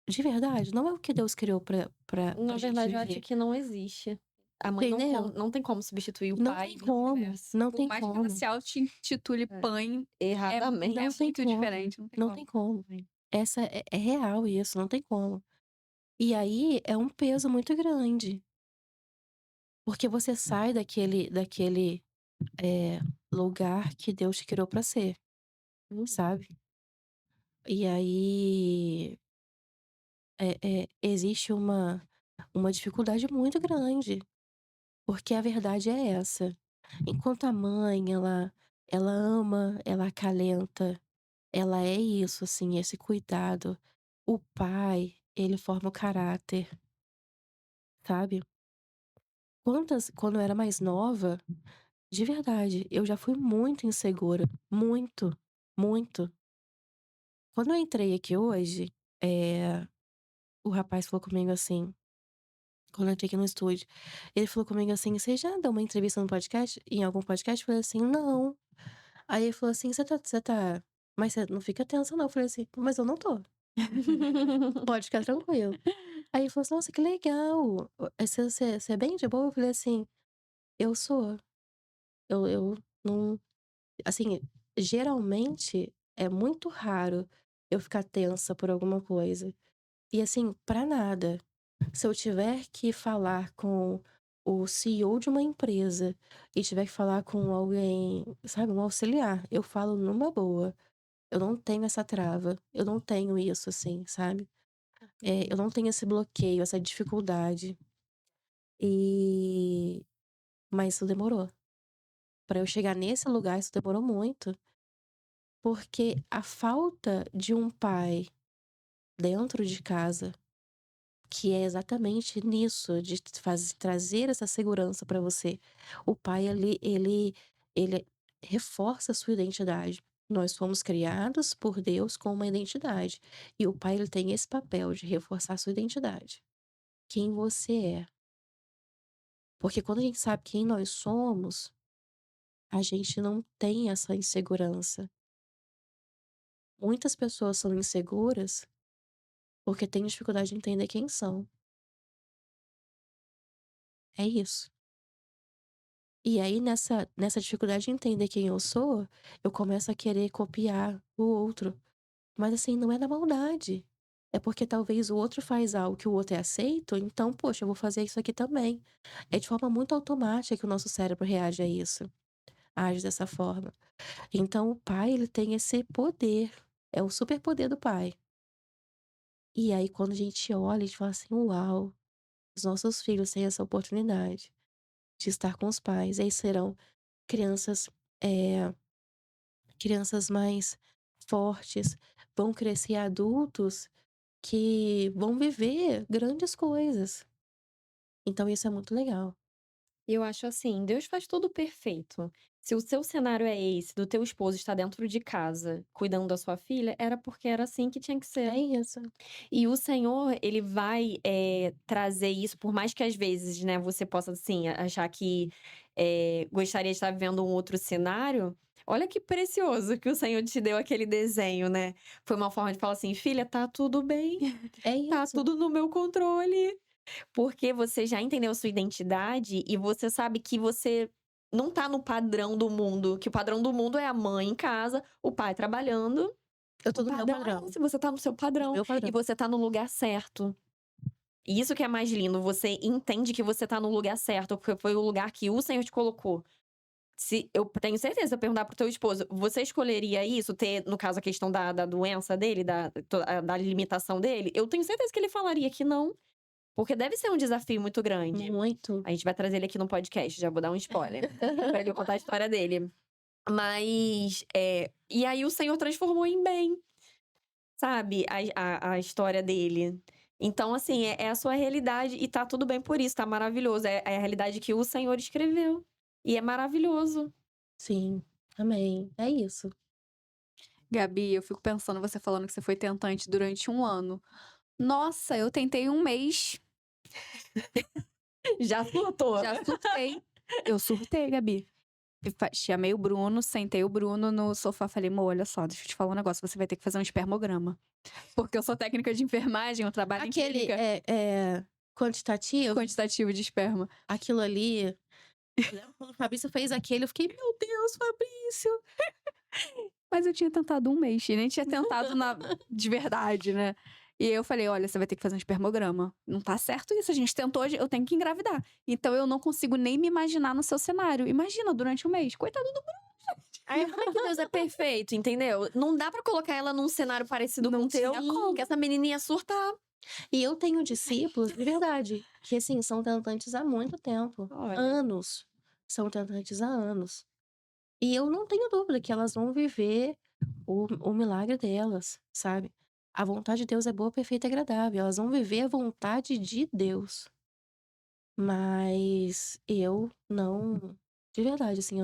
Speaker 3: de verdade, não é o que Deus criou pra
Speaker 2: Na
Speaker 3: gente
Speaker 2: verdade, eu acho
Speaker 3: viver.
Speaker 2: que não existe. A mãe
Speaker 3: Entendeu?
Speaker 2: não tem como substituir o
Speaker 3: Não
Speaker 2: pai
Speaker 3: tem
Speaker 2: no
Speaker 3: como,
Speaker 2: universo.
Speaker 3: não
Speaker 1: Por
Speaker 3: tem
Speaker 1: mais que ela
Speaker 3: como,
Speaker 1: se auto-intitule
Speaker 2: É.
Speaker 1: mãe, é
Speaker 2: Erradamente.
Speaker 3: não tem
Speaker 1: muito
Speaker 3: como,
Speaker 1: diferente, não tem
Speaker 3: não tem
Speaker 1: como.
Speaker 3: como. Essa é real isso, não tem como. E aí é um peso muito grande, porque você sai daquele lugar que Deus te criou pra ser, sabe. E aí, existe uma dificuldade muito grande, porque a verdade é essa, enquanto a mãe ela ama, ela acalenta, ela é isso, assim, esse cuidado, o pai, ele forma o caráter, sabe. Quando eu era mais nova, de verdade, eu já fui muito insegura, muito, muito. Quando eu entrei aqui hoje, eh, o rapaz falou comigo assim, quando eu entrei aqui no estúdio, ele falou comigo assim: "Você já deu uma entrevista no podcast em algum podcast?" Eu falei assim: "Não". Aí ele falou assim: "Você tá mas você não fica tensa não", eu falei assim: "Mas eu não tô". Pode ficar tranquilo. Aí ele falou assim: "Nossa, que legal. Você é bem de boa?" Eu falei assim: "Eu sou. Eu não", assim, geralmente é muito raro eu ficar tensa por alguma coisa. E assim, pra nada. Se eu tiver que falar com o CEO de uma empresa e tiver que falar com alguém, sabe, um auxiliar, eu falo numa boa. Eu não tenho essa trava, eu não tenho isso, assim, sabe. Eu não tenho esse bloqueio, essa dificuldade. E mas isso demorou. Pra eu chegar nesse lugar, isso demorou muito, porque a falta de um pai dentro de casa, que é exatamente nisso, de trazer essa segurança pra você. O pai, ele reforça a sua identidade. Nós fomos criados por Deus com uma identidade, e o pai, ele tem esse papel de reforçar a sua identidade. Quem você é. Porque quando a gente sabe quem nós somos, a gente não tem essa insegurança. Muitas pessoas são inseguras porque têm dificuldade de entender quem são. É isso. E aí nessa dificuldade de entender quem eu sou, eu começo a querer copiar o outro. Mas assim, não é na maldade. É porque talvez o outro faz algo que o outro é aceito, então, poxa, eu vou fazer isso aqui também. É de forma muito automática que o nosso cérebro reage a isso, age dessa forma. Então o pai, ele tem esse poder, é o superpoder do pai. E aí quando a gente olha, a gente fala assim: "Uau, os nossos filhos têm essa oportunidade de estar com os pais". Aí serão crianças, eh, crianças mais fortes, vão crescer adultos que vão viver grandes coisas. Então isso é muito legal.
Speaker 2: E eu acho assim, Deus faz tudo perfeito. Se o seu cenário é esse, do teu esposo estar dentro de casa, cuidando da sua filha, era porque era assim que tinha que ser.
Speaker 3: É isso.
Speaker 2: E o Senhor, ele vai, trazer isso, por mais que às vezes, né, você possa, assim, achar que, gostaria de estar vivendo um outro cenário, olha que precioso que o Senhor te deu aquele desenho, né. Foi uma forma de falar assim: "Filha, tá tudo bem,
Speaker 3: É
Speaker 2: tá
Speaker 3: isso.
Speaker 2: tudo no meu controle". Porque você já entendeu a sua identidade e você sabe que você não tá no padrão do mundo, que o padrão do mundo é a mãe em casa, o pai trabalhando.
Speaker 3: Eu tô
Speaker 2: O
Speaker 3: no meu
Speaker 2: padrão é
Speaker 3: padrão,
Speaker 2: esse, você tá no seu
Speaker 3: no
Speaker 2: padrão
Speaker 3: meu
Speaker 2: e
Speaker 3: padrão.
Speaker 2: você tá no lugar certo. E isso que é mais lindo, você entende que você tá no lugar certo, porque foi o lugar que o Senhor te colocou. Se eu tenho certeza, se eu perguntar para o teu esposo, você escolheria isso, ter, no caso, a questão da doença dele, da limitação dele? Eu tenho certeza que ele falaria que não, porque deve ser um desafio muito grande.
Speaker 3: Muito.
Speaker 2: A gente vai trazer ele aqui no podcast, já vou dar um spoiler, pra ele contar a história dele. Mas, e aí o Senhor transformou em bem, sabe, a história dele. Então, assim, é a sua realidade e tá tudo bem por isso, tá maravilhoso. É a realidade que o Senhor escreveu. E é maravilhoso.
Speaker 3: Sim, amém. É isso.
Speaker 1: Gabi, eu fico pensando, você falando que você foi tentante durante 1 ano. Nossa, eu tentei 1 mês,
Speaker 2: Já surtou.
Speaker 1: já surtei. Eu surtei, Gabi. Chamei o Bruno, sentei o Bruno no sofá, falei: "Amor, olha só, deixa eu te falar um negócio, você vai ter que fazer um espermograma". Porque eu sou técnica de enfermagem, eu trabalho em
Speaker 3: Aquele,
Speaker 1: clínica
Speaker 3: quantitativo,
Speaker 1: quantitativo de esperma.
Speaker 3: aquilo ali, eu lembro quando o Fabrício fez aquele, eu fiquei: "Meu Deus, Fabrício".
Speaker 1: Mas eu tinha tentado 1 mês, e nem tinha tentado de verdade, né. E eu falei: "Olha, você vai ter que fazer um espermograma. Não tá certo isso, a gente tentou, eu tenho que engravidar. Então eu não consigo nem me imaginar no seu cenário. Imagina durante 1 mês, coitado do
Speaker 2: Aí, como é que Deus é perfeito, entendeu? Não dá pra colocar ela num cenário parecido com
Speaker 1: Não
Speaker 2: o teu,
Speaker 1: tinha como.
Speaker 2: que essa menininha ia surtar.
Speaker 3: E eu tenho discípulos, de verdade, que assim, são tentantes há muito tempo,
Speaker 2: Olha.
Speaker 3: anos. São tentantes há anos. E eu não tenho dúvida que elas vão viver o milagre delas, sabe. A vontade de Deus é boa, perfeita e agradável, elas vão viver a vontade de Deus. Mas eu não, de verdade, assim,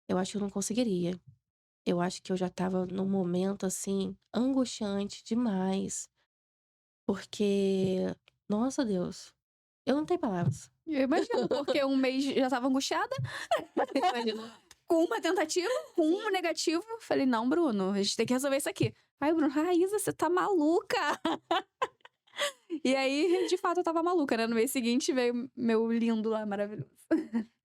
Speaker 3: eu acho que eu não conseguiria. Eu acho que eu já estava num momento, assim, angustiante demais, porque, nossa Deus, eu não tenho palavras.
Speaker 1: Eu imagino, porque 1 mês já estava angustiada,
Speaker 3: Imagina.
Speaker 1: com uma tentativa, com um negativo. Falei: "Não, Bruno, a gente tem que resolver isso aqui". Aí o Bruno, Raíza, você tá maluca? E aí, de fato, eu tava maluca, né? No mês seguinte veio meu lindo lá, maravilhoso.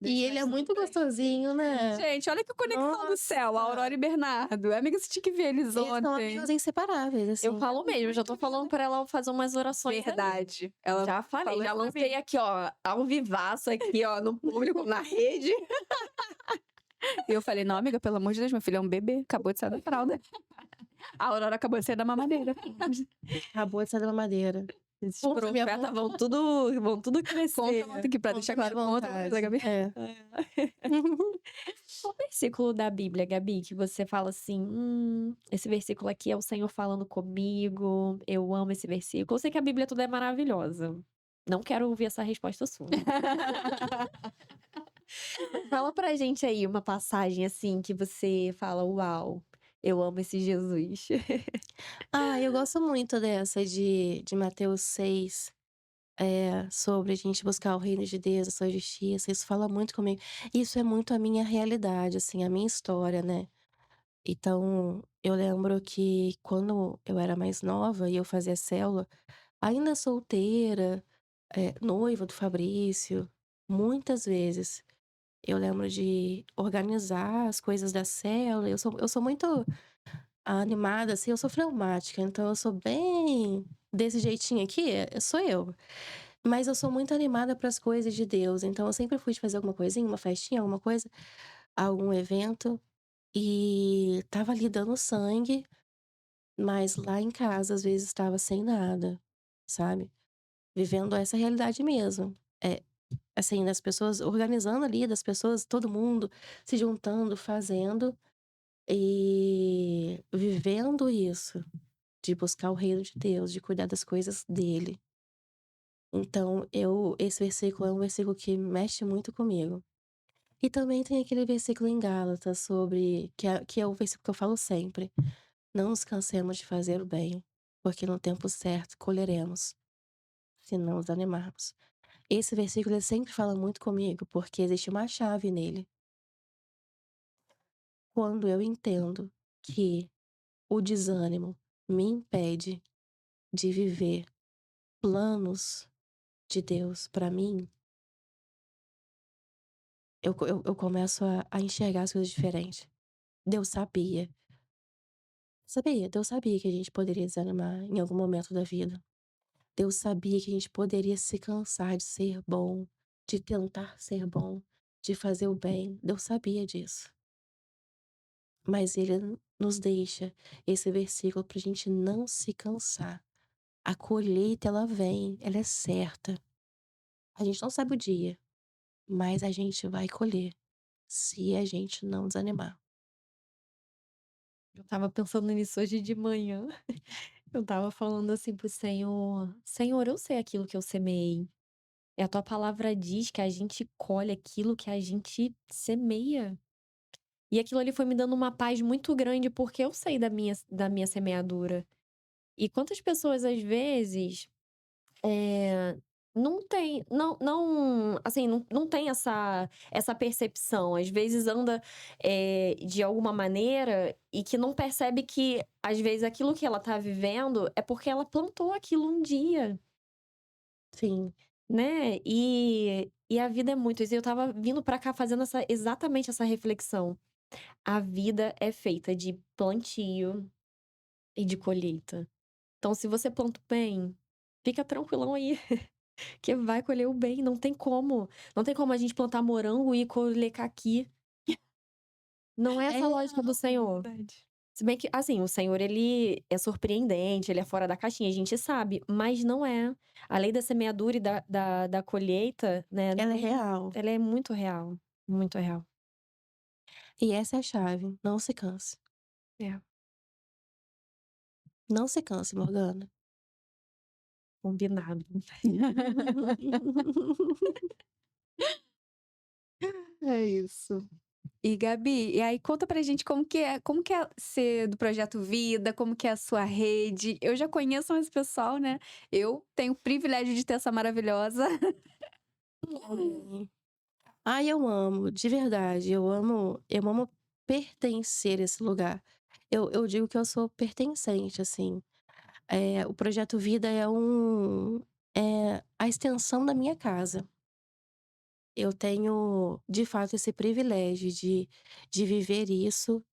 Speaker 3: E ele é muito gostosinho, né?
Speaker 1: Gente, olha que conexão do céu, a Aurora e Bernardo. Amiga, você tinha que ver eles
Speaker 3: Eles são
Speaker 1: ontem.
Speaker 3: amigos inseparáveis, assim.
Speaker 2: Eu falo mesmo, já tô falando pra ela fazer umas orações ali.
Speaker 1: Verdade. Ela
Speaker 2: Já falei,
Speaker 1: falou
Speaker 2: já
Speaker 1: isso pra
Speaker 2: lancei
Speaker 1: mim.
Speaker 2: aqui, ó, ao vivaço aqui, ó, no público, na rede.
Speaker 1: E eu falei, não, amiga, pelo amor de Deus, meu filho é um bebê, acabou de sair da fralda. A Aurora acabou de sair da mamadeira.
Speaker 3: Acabou de sair da mamadeira.
Speaker 2: Esses
Speaker 3: Contra a minha
Speaker 2: profetas
Speaker 3: vontade.
Speaker 2: vão tudo crescer.
Speaker 1: Conta ontem aqui pra
Speaker 3: Contra
Speaker 1: deixar
Speaker 3: a minha
Speaker 1: claro. Conta uma coisa,
Speaker 3: vontade.
Speaker 1: Gabi.
Speaker 3: É.
Speaker 2: Qual versículo da Bíblia, Gabi, que você fala assim, esse versículo aqui é o Senhor falando comigo, eu amo esse versículo. Eu sei que a Bíblia toda é maravilhosa. Não quero ouvir essa resposta sua. Fala pra gente aí uma passagem assim que você fala, uau, eu amo esse Jesus.
Speaker 3: Eu gosto muito dessa de Mateus 6, sobre a gente buscar o reino de Deus, a sua justiça. Isso fala muito comigo. Isso é muito a minha realidade, assim, a minha história, né? Então, eu lembro que quando eu era mais nova e eu fazia célula, ainda solteira, noiva do Fabrício, muitas vezes eu lembro de organizar as coisas da célula. Eu sou muito animada, assim, eu sou fleumática, então eu sou bem desse jeitinho aqui, sou eu. Mas eu sou muito animada para as coisas de Deus, então eu sempre fui de fazer alguma coisinha, uma festinha, alguma coisa, algum evento, e estava ali dando sangue, mas lá em casa às vezes estava sem nada, sabe? Vivendo essa realidade mesmo. É, assim, das pessoas organizando ali, das pessoas, todo mundo se juntando, fazendo e vivendo isso. De buscar o reino de Deus, de cuidar das coisas dele. Então, esse versículo é um versículo que mexe muito comigo. E também tem aquele versículo em Gálatas sobre, que é o versículo que eu falo sempre. Não nos cansemos de fazer o bem, porque no tempo certo colheremos, se não nos animarmos. Esse versículo ele sempre fala muito comigo, porque existe uma chave nele. Quando eu entendo que o desânimo me impede de viver planos de Deus pra mim, eu começo a enxergar as coisas diferente. Deus sabia. Sabia, Deus sabia que a gente poderia desanimar em algum momento da vida. Deus sabia que a gente poderia se cansar de ser bom, de tentar ser bom, de fazer o bem. Deus sabia disso. Mas Ele nos deixa esse versículo pra gente não se cansar. A colheita, ela vem, ela é certa. A gente não sabe o dia, mas a gente vai colher, se a gente não desanimar.
Speaker 2: Eu tava pensando nisso hoje de manhã. Eu tava falando assim pro Senhor: Senhor, eu sei aquilo que eu semeei. E a tua palavra diz que a gente colhe aquilo que a gente semeia. E aquilo ali foi me dando uma paz muito grande, porque eu sei da minha semeadura. E quantas pessoas, às vezes, não tem, não, assim, não tem essa percepção. Às vezes anda de alguma maneira e que não percebe que, às vezes, aquilo que ela tá vivendo é porque ela plantou aquilo um dia,
Speaker 3: Sim,
Speaker 2: né? E a vida é muito isso. Eu tava vindo pra cá fazendo exatamente essa reflexão. A vida é feita de plantio e de colheita. Então, se você planta o bem, fica tranquilão aí. Que vai colher o bem, não tem como. Não tem como a gente plantar morango e colher caqui. Não é essa a lógica do Senhor.
Speaker 1: Verdade.
Speaker 2: Se bem que, assim, o Senhor, ele é surpreendente, ele é fora da caixinha, a gente sabe, mas não é. A lei da semeadura e da colheita, né,
Speaker 3: ela é real.
Speaker 2: ela é muito real. Muito real.
Speaker 3: E essa é a chave. Não se canse.
Speaker 2: É,
Speaker 3: Não se canse, Morgana.
Speaker 2: combinado.
Speaker 1: É isso. E Gabi, e aí conta pra gente como que é ser do Projeto Vida, como que é a sua rede. Eu já conheço esse pessoal, né? Eu tenho o privilégio de ter essa maravilhosa.
Speaker 3: Ai, eu amo, de verdade. Eu amo pertencer a esse lugar. Eu digo que eu sou pertencente, assim. O Projeto Vida é a extensão da minha casa. Eu tenho, de fato, esse privilégio de viver isso,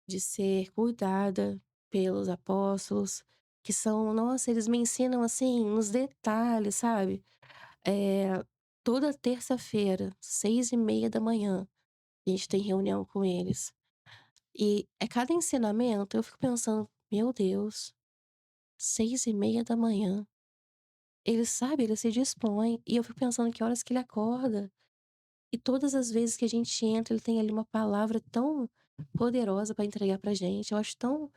Speaker 3: de ser cuidada pelos apóstolos, que são nossa, eles me ensinam, assim, nos detalhes, sabe. Toda terça-feira, 6h30 da manhã, a gente tem reunião com eles. E é cada ensinamento, eu fico pensando: "Meu Deus, 6h30 da manhã, ele sabe, ele se dispõe", e eu fico pensando que horas que ele acorda. E todas as vezes que a gente entra, ele tem ali uma palavra tão poderosa para entregar pra gente. Eu acho tão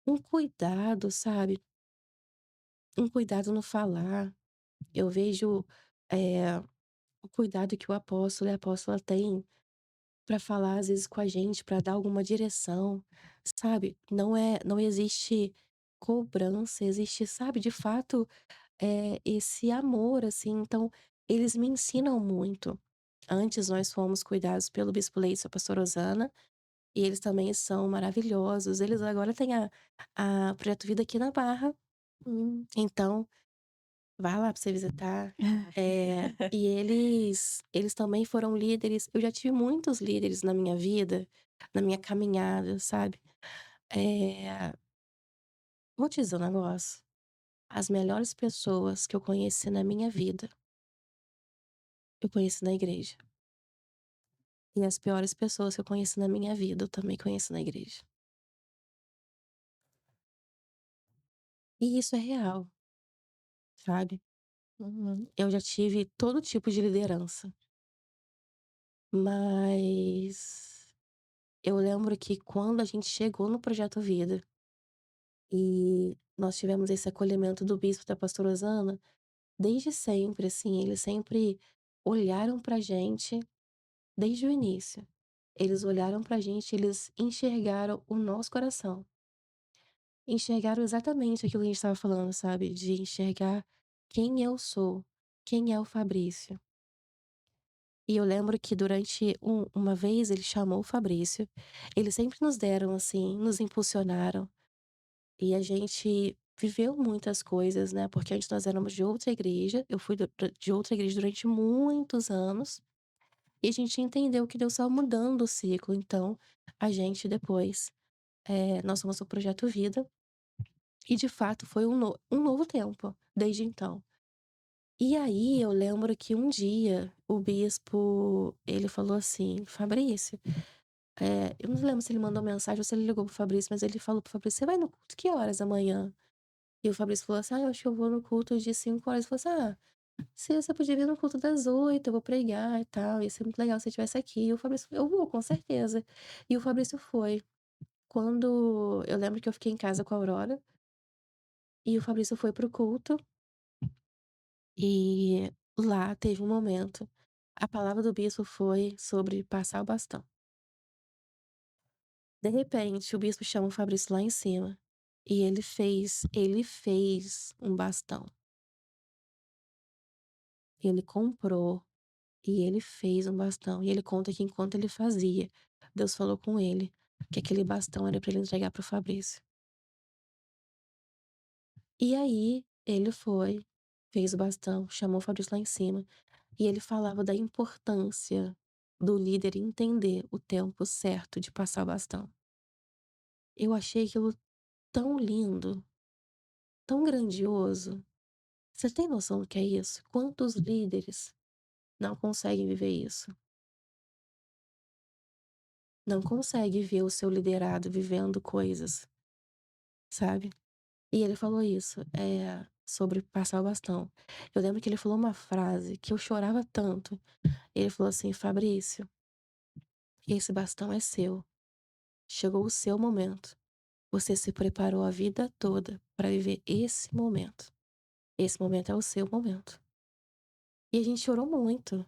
Speaker 3: um cuidado, sabe, um cuidado no falar. Eu vejo, eh, o cuidado que o apóstolo e a apóstola têm para falar, às vezes, com a gente, para dar alguma direção, sabe. Não existe cobrança, existe, sabe, de fato, esse amor, assim. Então, eles me ensinam muito. Antes nós fomos cuidados pelo bispo Leite e a pastora Osana, e eles também são maravilhosos. Eles agora têm a Projeto Vida aqui na Barra,
Speaker 2: Hum.
Speaker 3: então vai lá pra você visitar. E eles também foram líderes. Eu já tive muitos líderes na minha vida, na minha caminhada, sabe. Eh, Vou te dizer um negócio, as melhores pessoas que eu conheci na minha vida, eu conheci na igreja. E as piores pessoas que eu conheci na minha vida, eu também conheci na igreja. E isso é real, sabe.
Speaker 2: Uhum.
Speaker 3: Eu já tive todo tipo de liderança, mas eu lembro que quando a gente chegou no Projeto Vida e nós tivemos esse acolhimento do bispo e da pastora Osana, desde sempre, assim, eles sempre olharam pra gente desde o início. Eles olharam pra gente, eles enxergaram o nosso coração. Enxergaram exatamente aquilo que a gente estava falando, sabe, de enxergar quem eu sou, quem é o Fabrício. E eu lembro que durante uma vez ele chamou o Fabrício, eles sempre nos deram, assim, nos impulsionaram, e a gente viveu muitas coisas, né, porque antes nós éramos de outra igreja, eu fui de outra igreja durante muitos anos, e a gente entendeu que Deus estava mudando o ciclo, então a gente depois, nós fomos para o Projeto Vida, e de fato foi um novo tempo, desde então. E aí eu lembro que um dia o bispo, ele falou assim: "Fabrício", eu não lembro se ele mandou mensagem ou se ele ligou pro Fabrício, mas ele falou pro Fabrício: "Você vai no culto que horas amanhã?" E o Fabrício falou assim: "Ah, eu acho que eu vou no culto de 5 horas." Ele falou assim: "Ah, se você podia vir no culto das 8, eu vou pregar e tal, ia ser muito legal se você estivesse aqui." E o Fabrício: "Eu vou, com certeza." E o Fabrício foi. Quando eu lembro que eu fiquei em casa com a Aurora, e o Fabrício foi pro culto, e lá teve um momento. A palavra do bispo foi sobre passar o bastão. De repente, o bispo chama o Fabrício lá em cima, e ele fez um bastão. Ele comprou e ele fez um bastão. E ele conta que enquanto ele fazia, Deus falou com ele que aquele bastão era para ele entregar para o Fabrício. E aí ele foi, fez o bastão, chamou o Fabrício lá em cima, e ele falava da importância do líder entender o tempo certo de passar o bastão. Eu achei aquilo tão lindo, tão grandioso. Você tem noção do que é isso? Quantos líderes não conseguem viver isso? Não consegue ver o seu liderado vivendo coisas, sabe? E ele falou isso, sobre passar o bastão. Eu lembro que ele falou uma frase que eu chorava tanto. Ele falou assim: "Fabrício, esse bastão é seu. Chegou o seu momento. Você se preparou a vida toda para viver esse momento. Esse momento é o seu momento." E a gente chorou muito.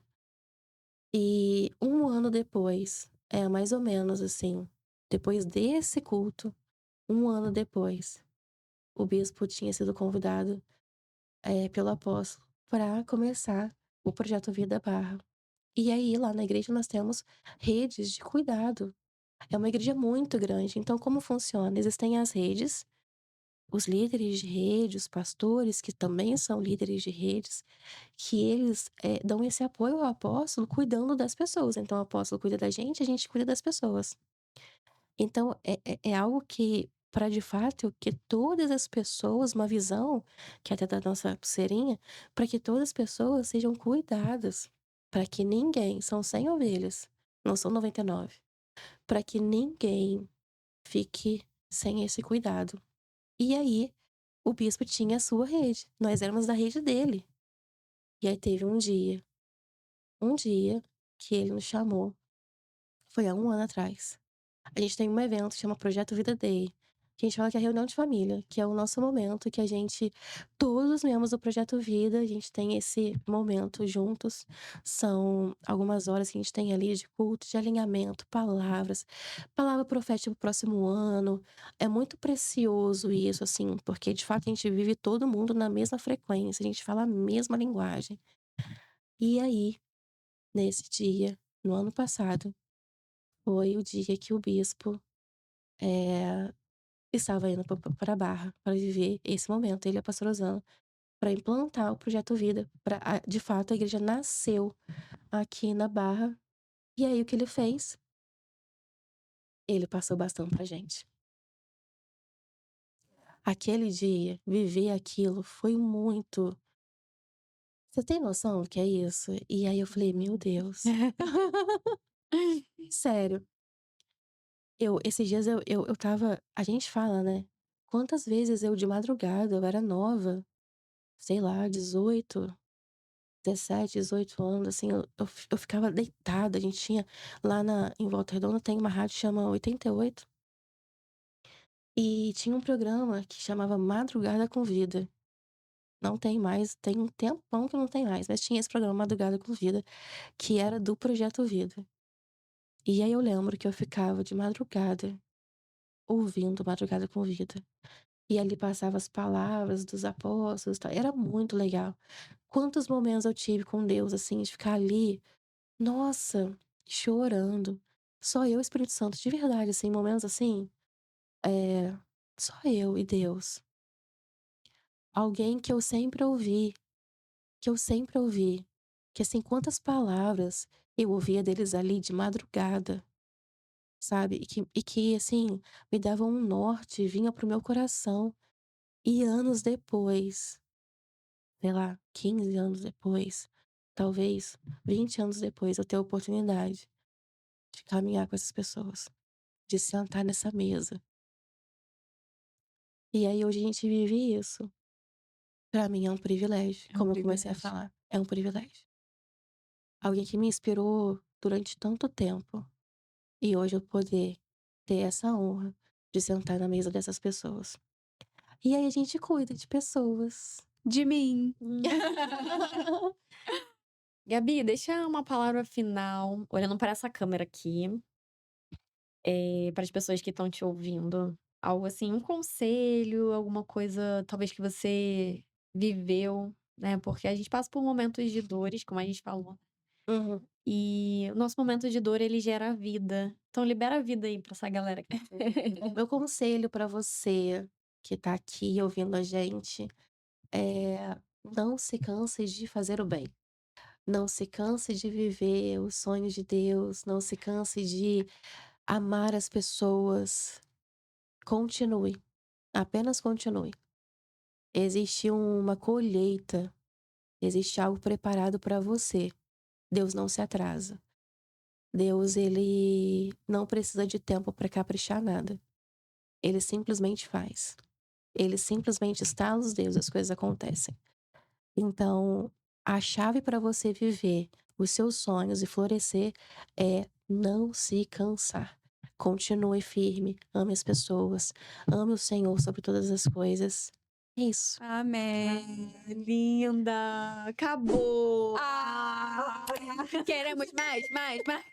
Speaker 3: E um ano depois, mais ou menos assim, depois desse culto, um ano depois, o bispo tinha sido convidado, pelo apóstolo para começar o projeto Vida Barra. E aí, lá na igreja, nós temos redes de cuidado. É uma igreja muito grande. Então, como funciona? Existem as redes, os líderes de rede, os pastores, que também são líderes de redes, que eles dão esse apoio ao apóstolo cuidando das pessoas. Então, o apóstolo cuida da gente, a gente cuida das pessoas. Então, é algo que, para de fato, que todas as pessoas, uma visão, que é até da nossa pulseirinha, para que todas as pessoas sejam cuidadas, para que ninguém, são 100 ovelhas, não são 99, para que ninguém fique sem esse cuidado. E aí, o bispo tinha a sua rede, nós éramos da rede dele. E aí teve um dia que ele nos chamou, foi há 1 ano atrás. A gente tem um evento que chama Projeto Vida Day, que a gente fala que é a reunião de família, que é o nosso momento que a gente, todos os membros do Projeto Vida, a gente tem esse momento juntos. São algumas horas que a gente tem ali de culto, de alinhamento, palavra profética pro próximo ano. É muito precioso isso, assim, porque de fato a gente vive todo mundo na mesma frequência, a gente fala a mesma linguagem. E aí, nesse dia, no ano passado, foi o dia que o bispo eh, estava indo pra Barra para viver esse momento, ele e a pastora Rosana, para implantar o projeto Vida, de fato a igreja nasceu aqui na Barra. E aí o que ele fez? Ele passou o bastão pra gente. Aquele dia, viver aquilo foi muito. Você tem noção do que é isso? E aí eu falei: "Meu Deus". Sério, esses dias eu estava, a gente fala, né, quantas vezes eu de madrugada, eu era nova, sei lá, 18, 17, 18 anos, assim, eu ficava deitada. A gente tinha lá em Volta Redonda tem uma rádio que chama 88, e tinha um programa que chamava Madrugada com Vida. Não tem mais, tem um tempão que não tem mais, mas tinha esse programa Madrugada com Vida, que era do Projeto Vida. E aí eu lembro que eu ficava de madrugada ouvindo Madrugada com Vida. E ali passava as palavras dos apóstolos, tal. Era muito legal. Quantos momentos eu tive com Deus, assim, de ficar ali, nossa, chorando. Só eu e o Espírito Santo, de verdade, assim, momentos assim, é, só eu e Deus. Alguém que eu sempre ouvi, que assim, quantas palavras eu ouvia deles ali de madrugada, sabe? E que assim, me davam um norte, vinha pro meu coração. E anos depois, sei lá, 15 anos depois, talvez 20 anos depois, eu ter a oportunidade de caminhar com essas pessoas, de sentar nessa mesa. E aí hoje a gente vive isso. Pra mim é um privilégio,
Speaker 1: É um
Speaker 3: como eu comecei a
Speaker 1: privilégio.
Speaker 3: falar, é um privilégio. Alguém que me inspirou durante tanto tempo, e hoje eu poder ter essa honra de sentar na mesa dessas pessoas. E aí a gente cuida de pessoas.
Speaker 1: De mim.
Speaker 2: Gabi, deixa uma palavra final, olhando para essa câmera aqui, para as pessoas que estão te ouvindo. Algo assim, um conselho, alguma coisa talvez que você viveu, né? Porque a gente passa por momentos de dores, como a gente falou.
Speaker 3: Uhum.
Speaker 2: E o nosso momento de dor, ele gera vida. Então libera a vida aí pra essa galera que tá te ouvindo.
Speaker 3: Meu conselho pra você que tá aqui ouvindo a gente é: não se canse de fazer o bem. Não se canse de viver os sonhos de Deus, não se canse de amar as pessoas. Continue, apenas continue. Existe uma colheita, existe algo preparado para você. Deus não se atrasa. Deus, ele não precisa de tempo para caprichar nada. Ele simplesmente faz. Ele simplesmente estala os dedos, as coisas acontecem. Então, a chave para você viver os seus sonhos e florescer é não se cansar. Continue firme, ame as pessoas, ame o Senhor sobre todas as coisas. É isso.
Speaker 1: Amém.
Speaker 2: Linda! Acabou!
Speaker 1: Queremos mais, mais, mais.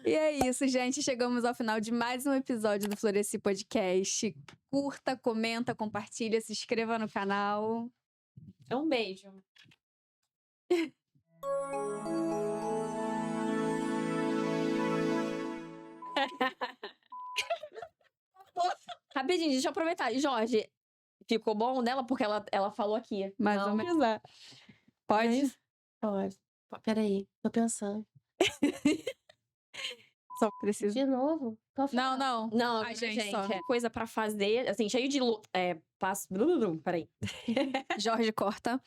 Speaker 1: E é isso, gente. Chegamos ao final de mais um episódio do Floresci Podcast. Curta, comenta, compartilha, se inscreva no canal.
Speaker 2: Um beijo. Rapidinho, deixa eu aproveitar. Jorge, ficou bom dela? Porque ela falou aqui.
Speaker 1: Mais
Speaker 2: Não.
Speaker 1: ou menos. Pode?
Speaker 3: Pode. Peraí, tô pensando.
Speaker 1: Só preciso.
Speaker 3: De novo? Pode
Speaker 1: Não,
Speaker 3: falar.
Speaker 1: não.
Speaker 2: Não,
Speaker 1: A gente só.
Speaker 2: é coisa pra fazer, assim, cheio de passo. Peraí.
Speaker 1: Jorge corta.